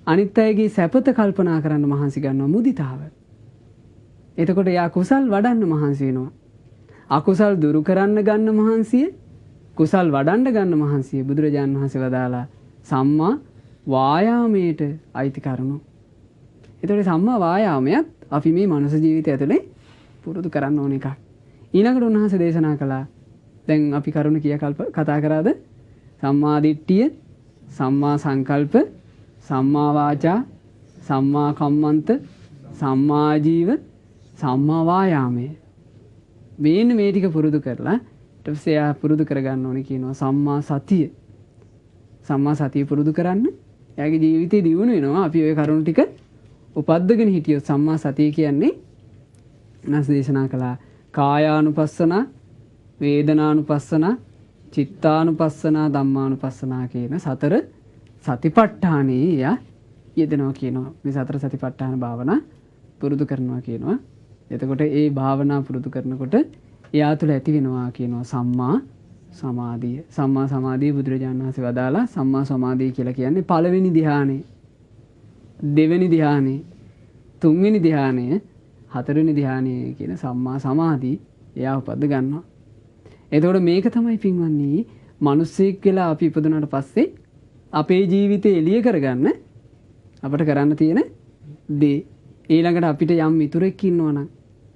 අනිත් අයගේ සැපත කල්පනා කරන්න මහන්සි ගන්නවා මුදිතාව. එතකොට යා කුසල් වඩන්න මහන්සි වෙනවා. අකුසල් දුරු කරන්න ගන්න මහන්සිය, කුසල් වඩන්න ගන්න මහන්සිය බුදුරජාණන් වහන්සේ වදාලා සම්මා වායාමයට අයිති කරුණු. එතකොට සම්මා වායාමයත් අපි මේ මනුෂ්‍ය ජීවිතය ඇතුලේ පුරුදු කරන්න ඕන එකක්. ඊළඟට උන්වහන්සේ දේශනා කළා දැන් අපි කරුණ කතා කරාද? සම්මා දිට්ඨිය, සම්මා සංකල්ප, සම්මා වාචා, සම්මා කම්මන්ත, සම්මා ජීව, සම්මා වායාමය. මේ ටික පුරුදු කරලා ඊට පස්සේ එයා පුරුදු කරගන්න ඕනේ කියනවා සම්මා සතිය. සම්මා සතිය පුරුදු කරන්න එයාගේ ජීවිතේ දියුණු වෙනවා. අපි ওই කරුණු ටික උපද්දගෙන හිටියොත් සම්මා සතිය කියන්නේ නැස් දේශනා කළා කායානුපස්සනා, වේදනානුපස්සනා, චිත්තානුපස්සනා, ධම්මානුපස්සනා කියන සතර සතිපට්ඨානේ යෙදෙනවා කියනවා. මේ සතර සතිපට්ඨාන භාවනා පුරුදු කරනවා කියනවා. එතකොට ඒ භාවනා පුරුදු කරනකොට එයා තුළ ඇති වෙනවා කියනවා සම්මා සමාධිය. සම්මා සමාධිය බුදුරජාණන් වහන්සේ වදාලා සම්මා සමාධිය කියලා කියන්නේ පළවෙනි ධ්‍යානෙ, දෙවෙනි ධ්‍යානෙ, තුන්වෙනි ධ්‍යානෙ, හතරවෙනි ධ්‍යානෙ කියන සම්මා සමාධිය එයා උපද ගන්නවා. එතකොට මේක තමයි පින්වත්නි මිනිස්සෙක් කියලා අපි ඉපදුනාට පස්සේ අපේ ජීවිතේ එළිය කරගන්න අපිට කරන්න තියෙන දේ. ඊළඟට අපිට යම් මිතුරෙක් ඉන්නවනම්,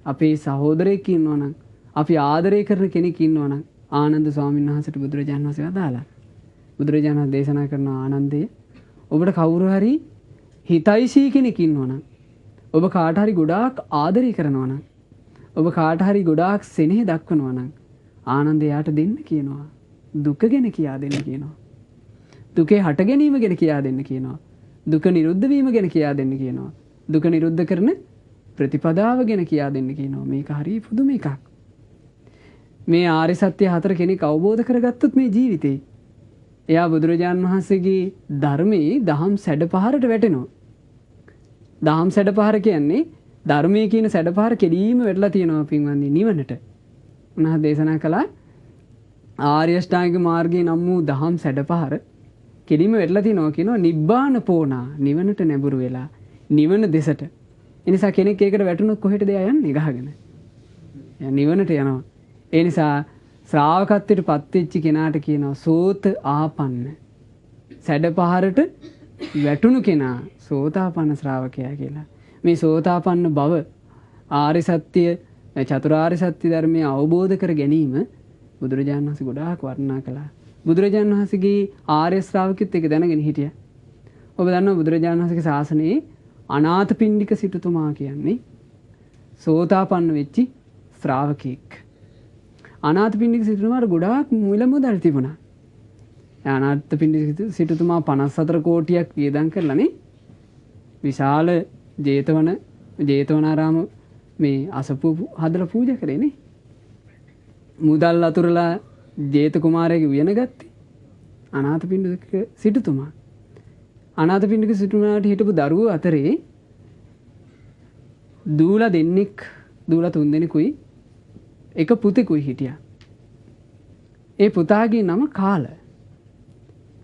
අපේ සහෝදරයෙක් ඉන්නවනම්, අපි ආදරය කරන කෙනෙක් ඉන්නවනම් ආනන්ද ස්වාමීන් වහන්සේට බුදුරජාණන් වහන්සේ වදාලා. බුදුරජාණන් වහන්සේ දේශනා කරන ආනන්දය, ඔබට කවුරු හරි හිතයිසී කෙනෙක් ඉන්නවනම්, ඔබ කාට හරි ගොඩාක් ආදරය කරනවා නම්, ඔබ කාට හරි ගොඩාක් සෙනෙහ දක්වනවා නම් ආනන්ද යාට දෙන්න කියනවා. දුක ගැන කියා දෙන්න කියනවා. දුකේ හට ගැනීම ගැන කියා දෙන්න කියනවා. දුක නිරුද්ධ වීම ගැන කියා දෙන්න කියනවා. දුක නිරුද්ධ කරන ප්‍රතිපදාව ගැන කියා දෙන්න කියනවා. මේක හරිය පුදුම එකක්. මේ ආර්ය සත්‍ය හතර කෙනෙක් අවබෝධ කරගත්තොත් මේ ජීවිතේ එයා බුදුරජාණන් වහන්සේගේ ධර්මයේ දහම් සැඩපහරට වැටෙනවා. දහම් සැඩපහර කියන්නේ ධර්මයේ කියන සැඩපහර කෙලීම වැටලා තියෙනවා පින්වත්නි නිවනට. උන්වහන්සේ දේශනා කළා ආර්ය අෂ්ටාංගික මාර්ගයේ නම් වූ දහම් සැඩපහර කෙලීම වැටලා තියෙනවා කියනවා නිබ්බාන පෝනා, නිවනට නැඹුරු වෙලා නිවන දෙසට. ඒ නිසා කෙනෙක් ඒකට වැටුණොත් කොහෙටද යන්නේ? ගහගෙන. නිවනට යනවා. ඒ නිසා ශ්‍රාවකත්වයට පත්වෙච්ච කෙනාට කියනවා සෝත ආපන්න. සැඩපහරට වැටුණු කෙනා සෝතාපන්න ශ්‍රාවකයා කියලා. මේ සෝතාපන්න බව ආර්ය සත්‍ය, චතුරාර්ය සත්‍ය ධර්මය අවබෝධ කර ගැනීම බුදුරජාණන් වහන්සේ ගොඩාක් වර්ණනා කළා. බුදුරජාණන් වහන්සේගේ ආර්ය ශ්‍රාවකෙත් එක දැනගෙන හිටියා. ඔබ දන්නවා බුදුරජාණන් වහන්සේගේ ශාසනයේ අනාථපිණ්ඩික සිටුතුමා කියන්නේ සෝතාපන්න වෙච්චි ශ්‍රාවකෙක්. අනාථපිණ්ඩික සිටුතුමාට ගොඩාක් මුල මුදල් තිබුණා. අනාථපිණ්ඩික සිටුතුමා 54 කෝටියක් වියදම් කරලානේ විශාල ජේතවනාරාම මේ අසපු හදලා පූජා කරේනේ. මුදල් අතුරලා ජේත කුමාරයාගේ උයන ගත්තේ අනාථපිණ්ඩික සිටුතුමා. අනාථපිණ්ඩික සිටුතුමාට හිටපු දරුවෝ අතරේ දූලා දෙන්නෙක්, දූලා 3 දෙනෙකුයි එක පුතෙකුයි හිටියා. ඒ පුතාගේ නම කාල.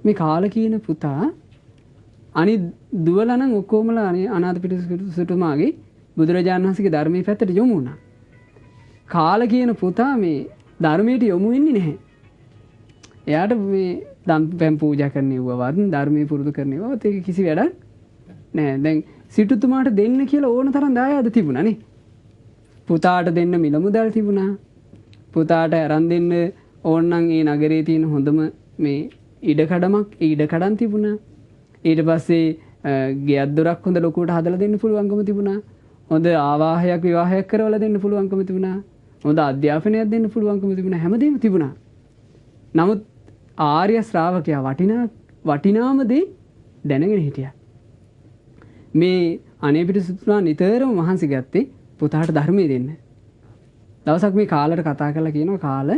මේ කාල කියන පුතා අනිත් දුවලා නම් ඔක්කොමලා අනාථපිණ්ඩික සිටුතුමාගේ බුදුරජාණන් වහන්සේගේ ධර්මයේ පැත්තට යොමු වුණා. කාල කියන පුතා මේ ධර්මයට යොමු වෙන්නේ නැහැ. එයාට මේ දම් පූජා කරන්නේවවත් ධර්මයේ පුරුදු කරන්නේවවත් ඒක කිසි වැඩක් නැහැ. දැන් සිටුතුමාට දෙන්න කියලා ඕන තරම් දායාද තිබුණානේ. පුතාට දෙන්න මිල මුදල් තිබුණා. පුතාට අරන් දෙන්න ඕනනම් ඒ නගරේ තියෙන හොඳම මේ ඉඩකඩම් තිබුණා. ඊට පස්සේ ගෙයක් දොරක් හොඳ ලොකුවට හදලා දෙන්න පුළුවන්කම තිබුණා. හොඳ ආවාහයක් විවාහයක් කරවලා දෙන්න පුළුවන්කම තිබුණා. හොඳ අධ්‍යාපනයක් දෙන්න පුළුවන්කම තිබුණා. හැමදේම තිබුණා. නමුත් ආර්ය ශ්‍රාවකයා වටිනාම දේ දැනගෙන හිටියා. මේ අනේපිට සිටුතුමා නිතරම මහන්සි ගත්තේ පුතාට ධර්මයේ දෙන්න. දවසක් මේ කාලට කතා කරලා කියනවා කාල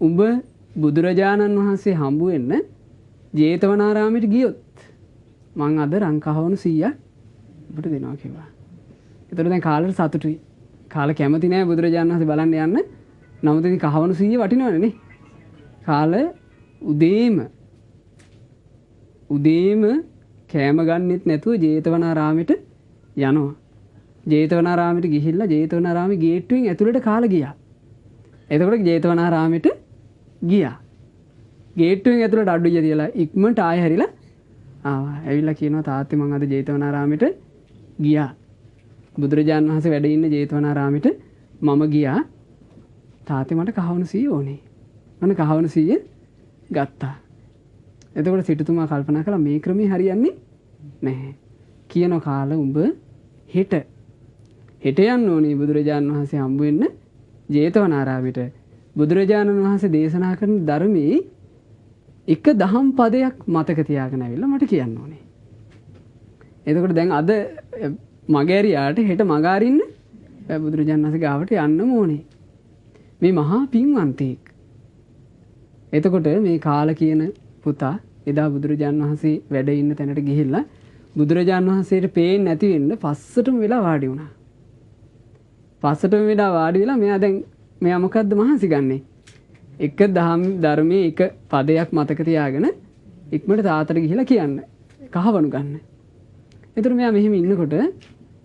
උඹ බුදුරජාණන් වහන්සේ හම්බු වෙන්න ජේතවනාරාමයට ගියොත් මං අද රංකහවණු 100ක් ඔබට දෙනවා කිව්වා. ඒතර දැන් කාලට සතුටුයි. කාල කැමති නෑ බුදුරජාණන් වහන්සේ බලන්න යන්න. නමුත් ඉතින් කහවණු 100 වටිනවනේ නේ. කාල උදේම කෑම ගන්නෙත් නැතුව ජේතවනාරාමයට යනවා. ජේතවනාරාමයට ගිහිල්ලා ජේතවනාරාමේ ගේට්ටුවෙන් ඇතුළට කාල ගියා. එතකොට ජේතවනාරාමයට ගියා. ගේට්ටුවෙන් ඇතුළට අඩුයිය තියලා ඉක්මනට ආයෙ හැරිලා ආවා. ඇවිල්ලා කියනවා තාත්තේ මං අද ජේතවනාරාමයට ගියා. බුදුරජාණන් වහන්සේ වැඩ ඉන්න ජේතවනාරාමයට මම ගියා. තාත්තේ මට කහවණු 100 ඕනේ. මම කහවණු 100 ගත්තා. එතකොට සිටුතුමා කල්පනා කළා මේ ක්‍රමේ හරියන්නේ නැහැ. කියන කාල උඹ හෙට යන්න ඕනේ බුදුරජාණන් වහන්සේ හම්බ වෙන්න ජේතවනාරාමයට. බුදුරජාණන් වහන්සේ දේශනා කරන ධර්මයේ එක දහම් පදයක් මතක තියාගෙන ඇවිල්ලා මට කියන්න ඕනේ. එතකොට දැන් අද මගෑරියාට හෙට මග අරින්න බුදුරජාණන් වහන්සේ ගාවට යන්න ඕනේ. මේ මහා පින්වන්තයෙක්. එතකොට මේ කාල කියන පුතා එදා බුදුරජාණන් වහන්සේ වැඩ ඉන්න තැනට ගිහිල්ලා බුදුරජාණන් වහන්සේට පේන්නේ නැති වෙන්න පස්සටම වෙලා වාඩි වුණා. පස්සටම වෙලා වාඩි වෙලා මෙයා මොකද්ද මහන්සි ගන්නෙ? එක ධර්මයේ එක පදයක් මතක තියාගෙන ඉක්මනට තාතට ගිහිලා කියන්න. කහවණු ගන්න. එතකොට මෙයා මෙහෙම ඉන්නකොට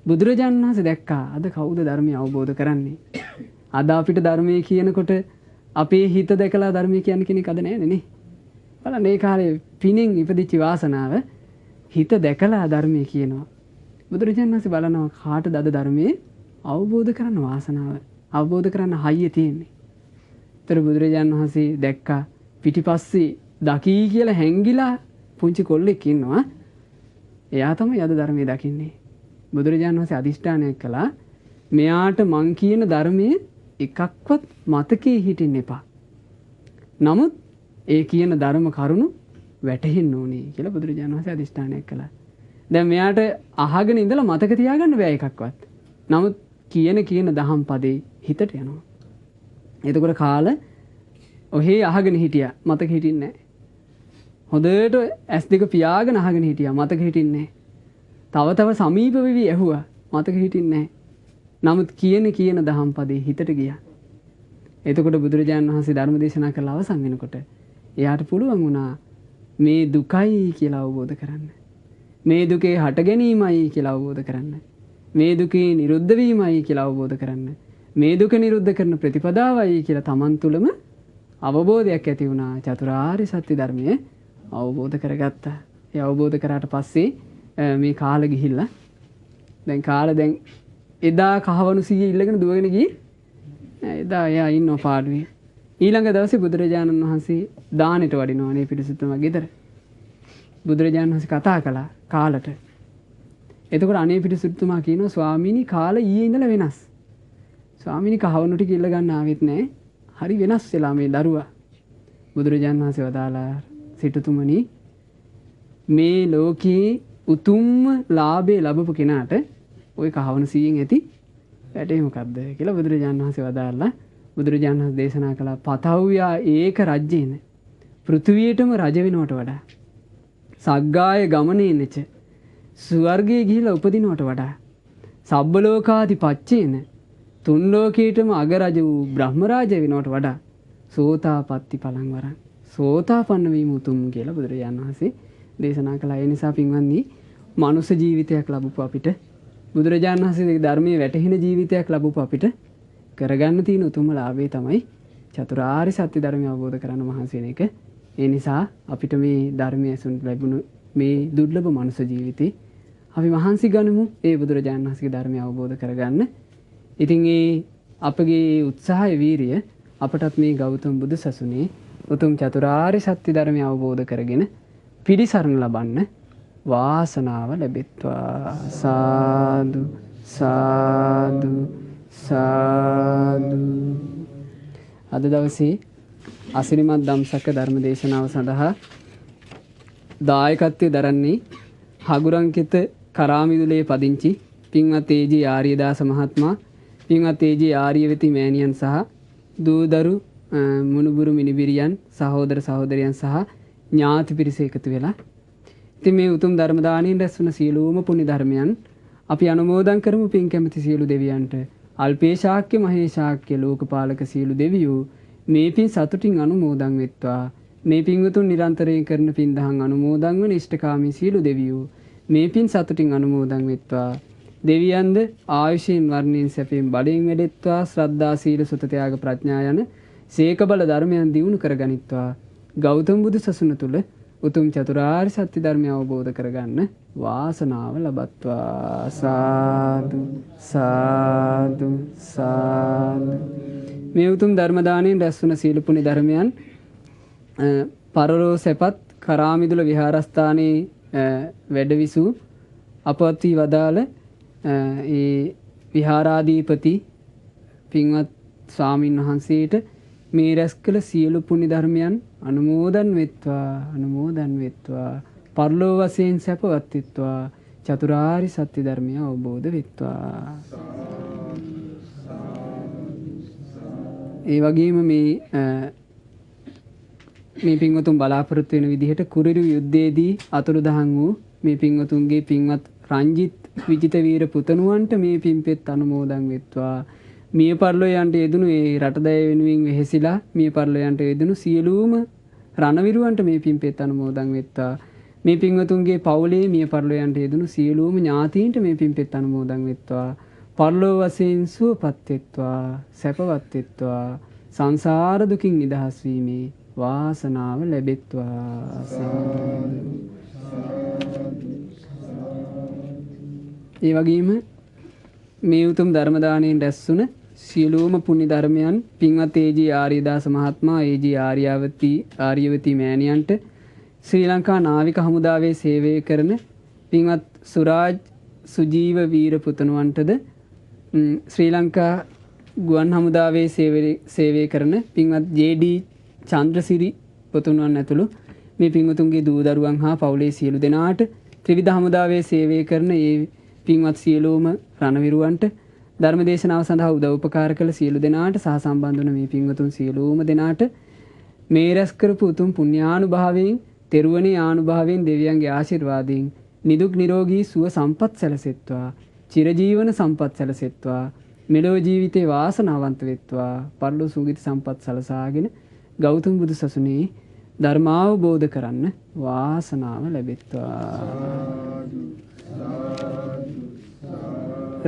බුදුරජාණන් වහන්සේ දැක්කා අද කවුද ධර්මය අවබෝධ කරන්නේ? අද අපිට ධර්මයේ කියනකොට අපේ හිත දැකලා ධර්මයේ කියන්නේ කෙනෙක් අද නැහැ නේ. බලන්න මේ කාලේ පිනෙන් ඉපදිච්ච වාසනාව හිත දැකලා ධර්මයේ කියනවා. බුදුරජාණන් වහන්සේ බලනවා කාටද අද ධර්මයේ අවබෝධ කරන්න වාසනාව අවබෝධ කරන්න හයිය තියෙන්නේ. ඒතර බුදුරජාණන් වහන්සේ දැක්කා පිටිපස්සේ දකී කියලා හැංගිලා පුංචි කොල්ලෙක් ඉන්නවා. එයා තමයි අද ධර්මයේ දකින්නේ. බුදුරජාණන් වහන්සේ අදිෂ්ඨානයක් කළා මෙයාට මං කියන ධර්මයේ එකක්වත් මතකේ හිටින්න එපා. නමුත් ඒ කියන ධර්ම කරුණු වැටහෙන්න ඕනේ කියලා බුදුරජාණන් වහන්සේ අදිෂ්ඨානයක් කළා. දැන් මෙයාට අහගෙන ඉඳලා මතක තියාගන්න බෑ එකක්වත්. නමුත් කියන දහම් පදේ හිතට යනවා. එතකොට කාල ඔහේ අහගෙන හිටියා මතක හිටින්නේ නැහැ. හොඳට ඇස් දෙක පියාගෙන අහගෙන හිටියා මතක හිටින්නේ නැහැ. තව සමීප වෙවි ඇහුවා මතක හිටින්නේ නැහැ. නමුත් කියන දහම් පදේ හිතට ගියා. එතකොට බුදුරජාණන් වහන්සේ ධර්ම දේශනා කළ අවසන් වෙනකොට එයාට පුළුවන් වුණා මේ දුකයි කියලා අවබෝධ කරන්න. මේ දුකේ හට ගැනීමයි කියලා අවබෝධ කරන්න. මේ දුකේ නිරුද්ධ වීමයි කියලා අවබෝධ කරන්න. මේ දුක නිරුද්ධ කරන ප්‍රතිපදාවයි කියලා Taman තුලම අවබෝධයක් ඇති වුණා. චතුරාර්ය සත්‍ය ධර්මයේ අවබෝධ කරගත්තා. ඒ අවබෝධ කරාට පස්සේ මේ කාලෙ ගිහිල්ලා දැන් එදා කහවණු සීයේ ඉල්ලගෙන දුවගෙන ගියේ. එදා එයා ඉන්නව පාඩුවේ. ඊළඟ දවසේ බුදුරජාණන් වහන්සේ දානෙට වඩිනවා නේ පිරිසුතුමා ගෙදර. බුදුරජාණන් වහන්සේ කතා කළා කාලට. එතකොට අනේ පිරිසුතුමා කියනවා ස්වාමීනි කාල ඊයේ ඉඳලා වෙනස්. ස්වාමීනි කහවණු ටික ඉල්ල ගන්න ආවෙත් නැහැ. හරි වෙනස් වෙලා මේ දරුවා. බුදුරජාණන් වහන්සේ වදාලා සිටුතුමනි මේ ලෝකේ උතුම්ම ලාභේ ලැබපු කෙනාට ওই කහවණු සීයෙන් ඇති වැඩේ මොකද්ද කියලා බුදුරජාණන් වහන්සේ වදාලා බුදුරජාණන් වහන්සේ දේශනා කළා පතව්‍යා ඒක රජ්‍යේන පෘථුවියටම රජ වෙනවට වඩා සග්ගාය ගමනේනච ස්වර්ගයේ ගිහිලා උපදිනවට වඩා සබ්බ ලෝකාදි පච්චේන තුන් ලෝකේටම අගරජ වූ බ්‍රහ්ම රාජය වෙනවට වඩා සෝතාපට්ටි පලං වරන් සෝතාපන්න වීම උතුම් කියලා බුදුරජාණන් වහන්සේ දේශනා කළා. ඒ නිසා පින්වත්නි මනුෂ්‍ය ජීවිතයක් ලැබුපු අපිට බුදුරජාණන් වහන්සේගේ ධර්මයේ වැටහෙන ජීවිතයක් ලැබුපු අපිට කරගන්න තියෙන උතුම්ම ලාභය තමයි චතුරාර්ය සත්‍ය ධර්මය අවබෝධ කරගන්න මහන්සි වෙන එක. ඒ නිසා අපිට මේ ධර්මයේ ඇසුන් ලැබුණු මේ දුර්ලභ මනුෂ්‍ය ජීවිතේ අපි මහන්සි ගනිමු ඒ බුදුරජාණන් වහන්සේගේ ධර්මය අවබෝධ කරගන්න. ඉතින් ඒ අපගේ උත්සාහය වීරිය අපටත් මේ ගෞතම බුදු සසුනේ උතුම් චතුරාර්ය සත්‍ය ධර්මය අවබෝධ කරගෙන පිළිසරණ ලබන්න වාසනාව ලැබෙත්වා. සාදු සාදු සාදු. අද දවසේ අසිරිමත් ධම්සක ධර්ම දේශනාව සඳහා දායකත්වයේ දරන්නේ හගුරංකිත කරාමිදුලේ පදිංචි පින්වත් ඒජී ආර්යදාස මහත්මයා, පින්වත් ඒජී ආර්යවති මෑණියන් සහ දූදරු මුණුබුරු මිනිබිරියන් සහෝදර සහෝදරියන් සහ ඥාති පිරිස එකතු වෙලා ඉතින් මේ උතුම් ධර්ම දාණයෙන් රැස් වුණ සියලුම පුණ්‍ය ධර්මයන් අපි අනුමෝදන් කරමු. පින් කැමති සියලු දෙවියන්ට අල්පේ ශාක්‍ය මහේ ශාක්‍ය ලෝකපාලක සියලු දෙවියෝ මේ පින් සතුටින් අනුමෝදන් වෙත්වා. මේ පින් උතුම් නිරන්තරයෙන් කරන පින් දහම් අනුමෝදන් වන ඉෂ්ඨකාමී සියලු දෙවියෝ මේ පින් සතුටින් අනුමෝදන් වෙත්වා. දෙවියන්ද ආයුෂයෙන් වර්ණයෙන් සැපයෙන් බලයෙන් වැඩෙත්වා. ශ්‍රද්ධා සීල සුත ත්‍යාග ප්‍රඥා යන සීක බල ධර්මයන් දියුණු කරගනිත්වා. ගෞතම බුදු සසුන තුල උතුම් චතුරාර්ය සත්‍ය ධර්මය අවබෝධ කරගන්න වාසනාව ලබත්වා. සාදු සාදු සාදු. මේ උතුම් ධර්ම දාණයෙන් රැස් වුණ සීල පුණ්‍ය ධර්මයන් පරලෝ සැපත් කරාමිදුල විහාරස්ථානයේ වැඩවිසූ අපවත් වී වදාළ ඒ විහාරාධිපති පින්වත් ස්වාමින් වහන්සේට මේ රැස් කළ සියලු පුණ්‍ය ධර්මයන් අනුමෝදන් වෙත්වා. පරලෝ වශයෙන් සැපවත් වෙත්වා. චතුරාර්ය සත්‍ය ධර්මය අවබෝධ වෙත්වා. ඒ වගේම මේ පින්වතුන් බලාපොරොත්තු වෙන විදිහට කුරිරු යුද්ධයේදී අතුරුදහන් වූ මේ පින්වතුන්ගේ පින්වත් රංජිත් විජිත වීර පුතණුවන්ට මේ පින්පෙත් අනුමෝදන් වෙත්වා. මිය පරලොයන්ට යෙදුණු ඒ රටදැය වෙනුවෙන් වෙහෙසිලා මිය පරලොයන්ට යෙදුණු සියලුම රණවිරුවන්ට මේ පින්පෙත් අනුමෝදන් වෙත්වා. මේ පින්වතුන්ගේ පවුලේ මිය පරලොයන්ට යෙදුණු සියලුම ඥාතීන්ට මේ පින්පෙත් අනුමෝදන් වෙත්වා. පරලෝ වශයෙන් සුවපත් වෙත්වා, සැපවත් වෙත්වා, සංසාර දුකින් නිදහස් වීමේ වාසනාව ලැබෙත්වා. ඒ වගේම මේ උතුම් ධර්ම දාණයෙන් රැස්ුණ සියලුම පුණ්‍ය ධර්මයන් පින්වත් ඒජී ආර්යදාස මහත්මයා, ඒජී ආර්යවතී මෑණියන්ට, ශ්‍රී ලංකා නාවික හමුදාවේ සේවය කරන පින්වත් සුරාජ් සුජීව වීර පුතණුවන්ටද, ශ්‍රී ලංකා ගුවන් හමුදාවේ සේවය කරන පින්වත් ජේ.ඩී. චන්ද්‍රසිරි පුතුණුවන් ඇතුළු මේ පින්වතුන්ගේ දූ දරුවන් හා පවුලේ සියලු දෙනාට, ත්‍රිවිධ හමුදාවේ සේවය කරන ඒ පින්වත් සියලුම රණවිරුවන්ට, ධර්ම දේශනාව සඳහා උදව් උපකාර කළ සියලු දෙනාට සහ සම්බන්ධ වන මේ පින්වතුන් සියලුම දෙනාට මේ රැස් කරපු උතුම් පුණ්‍යානුභාවයෙන්, තෙරුවනේ ආනුභාවයෙන්, දෙවියන්ගේ ආශිර්වාදයෙන් නිදුක් නිරෝගී සුව සම්පත් සැලසෙත්වා, චිරජීවන සම්පත් සැලසෙත්වා, මෙලොව ජීවිතේ වාසනාවන්ත වෙත්වා, පරලොව සුගති සම්පත් සලසාගෙන ගෞතම බුදු සසුනේ ධර්මාවබෝධ කරන්න වාසනාව ලැබෙත්වා.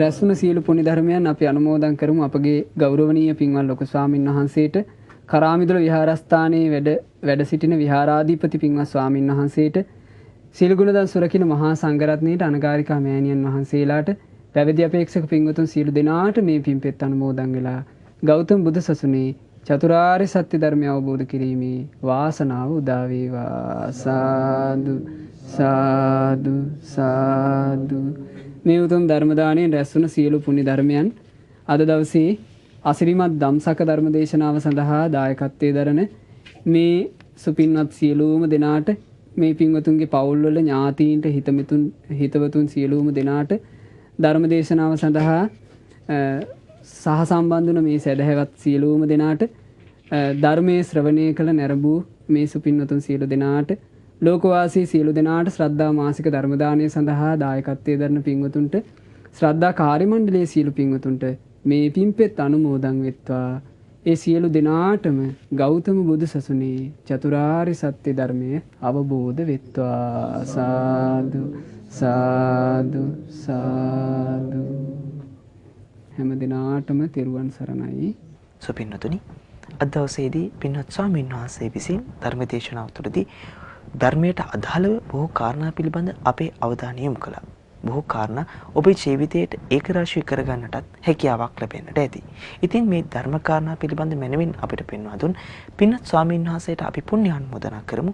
රැස්වුණ සියලු පුණ්‍ය ධර්මයන් අපි අනුමෝදන් කරමු අපගේ ගෞරවනීය පින්වත් ලොකු ස්වාමීන් වහන්සේට, කරාමිදුල විහාරස්ථානයේ වැඩ සිටින විහාරාධිපති පින්වත් ස්වාමීන් වහන්සේට, සීල ගුණදන් සුරකින මහා සංඝරත්නයට, අනගාരികා මෑණියන් වහන්සේලාට, පැවිදි අපේක්ෂක පින්වතුන් සියලු දෙනාට මේ පින්පෙත් අනුමෝදන් වෙලා ගෞතම බුදු සසුනේ චතුරාර්ය සත්‍ය ධර්මය අවබෝධ කිරීමේ වාසනාව උදා වේවා. සාදු සාදු සාදු. මේ උතුම් ධර්ම දාණයෙන් රැස්වුණ සියලු පුණ්‍ය ධර්මයන් අද දවසේ අසිරිමත් ධම්සක ධර්ම දේශනාව සඳහා දායකත්වයේ දරන මේ සුපින්වත් සියලුම දෙනාට, මේ පින්වතුන්ගේ පවුල්වල ඥාතීන්ට, හිතවතුන් සියලුම දෙනාට, ධර්ම දේශනාව සඳහා සහ සම්බන්ධ වන මේ සැදැහැවත් සියලුම දෙනාට, ධර්මයේ ශ්‍රවණය කළ නැරඹූ මේ සුපින්වතුන් සියලු දෙනාට, ලෝකවාසී සියලු දෙනාට, ශ්‍රද්ධා මාසික ධර්ම දානය සඳහා දායකත්වයේ දරන පින්වතුන්ට, ශ්‍රද්ධා කාර්ය මණ්ඩලයේ සියලු පින්වතුන්ට මේ පින්පෙත් අනුමෝදන් වෙත්වා. ඒ සියලු දෙනාටම ගෞතම බුදු සසුනේ චතුරාර්ය සත්‍ය ධර්මය අවබෝධ වෙත්වා. සාදු සාදු සාදු. හැම දිනාටම තෙරුවන් සරණයි. සුපින්නතුනි, අද දවසේදී පින්වත් ස්වාමීන් වහන්සේ විසින් ධර්ම දේශනාව තුළදී ධර්මයට අදාළව බොහෝ කාරණා පිළිබඳ අපේ අවධානය යොමු කළා. බොහෝ කාරණා ඔබේ ජීවිතයට ඒකරාශී කරගන්නටත් හැකියාවක් ලැබෙන්නට ඇති. ඉතින් මේ ධර්ම කාරණා පිළිබඳ මැනවින් අපිට පෙන්වා දුන් පින්වත් ස්වාමීන් වහන්සේට අපි පුණ්‍යානුමෝදනා කරමු.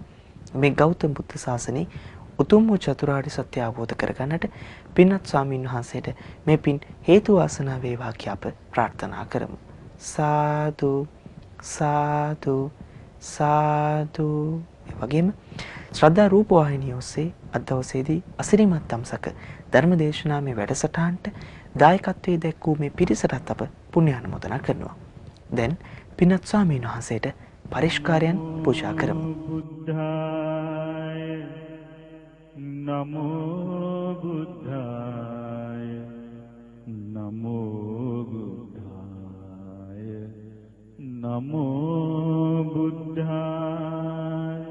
මේ ගෞතම බුද්ධ ශාසනයේ උතුම් වූ චතුරාර්ය සත්‍ය අවබෝධ කරගන්නට පින්වත් ස්වාමීන් වහන්සේට මේ පින් හේතු වාසනා වේවා කියා අප ප්‍රාර්ථනා කරමු. සාදු සාදු සාදු. ඒ වගේම ශ්‍රද්ධා රූප වාහිනිය ඔස්සේ අද දවසේදී අසිරිමත් ධම්සක ධර්ම දේශනාවේ වැඩසටහනට දායකත්වයේ දැක්වූ මේ පිරිසටත් අප පුණ්‍යානුමෝදනා කරනවා. දැන් පින්වත් ස්වාමීන් වහන්සේට පරිස්කාරයන් පූජා කරමු. නමෝ බුද්ධාය නමෝ බුද්ධාය නමෝ බුද්ධාය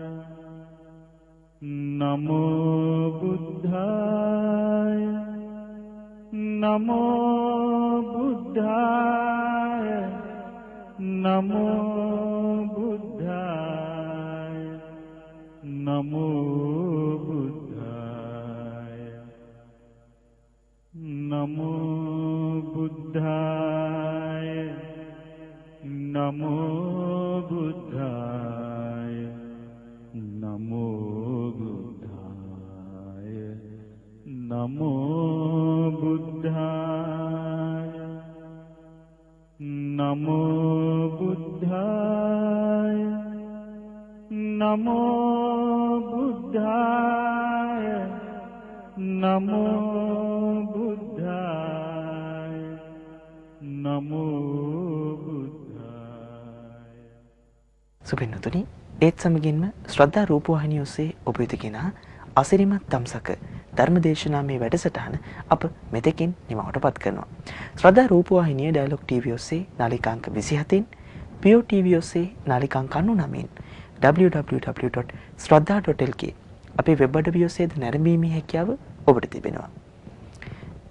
නමෝ බුද්ධාය නමෝ බුද්ධාය නමෝ බුද්ධාය නමෝ නමෝ බුද්ධාය නමෝ බුද්ධාය නමෝ බුද්ධාය නමෝ බුද්ධාය නමෝ බුද්ධාය නමෝ බුද්ධාය නමෝ බුද්ධාය නමෝ බුද්ධාය සුපින්නතුනි ඒත් සමගින්ම ශ්‍රද්ධා රූපවාහිනිය ඔස්සේ ඔබ වෙත ගෙන අසිරිමත් දම්සක ධර්මදේශනාමය වැඩසටහන අප මෙතෙකින් නිමවටපත් කරනවා. ශ්‍රද්ධා රූපවාහිනිය ඩයලොග් ටීවී ඔස්සේ නාලිකාංක 27න්, PO ටීවී ඔස්සේ නාලිකාංක 99න්, www.shraddha.lk අපේ වෙබ් අඩවිය ඔස්සේද නැරඹීමේ හැකියාව ඔබට තිබෙනවා.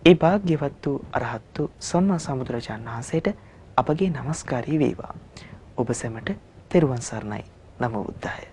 ඒ භාග්‍යවත් වූ අරහත් වූ සම්මා සම්බුදුරජාණන් වහන්සේට අපගේ নমස්කාරය වේවා. ඔබ සැමට තෙරුවන් සරණයි. නමෝ බුද්ධාය.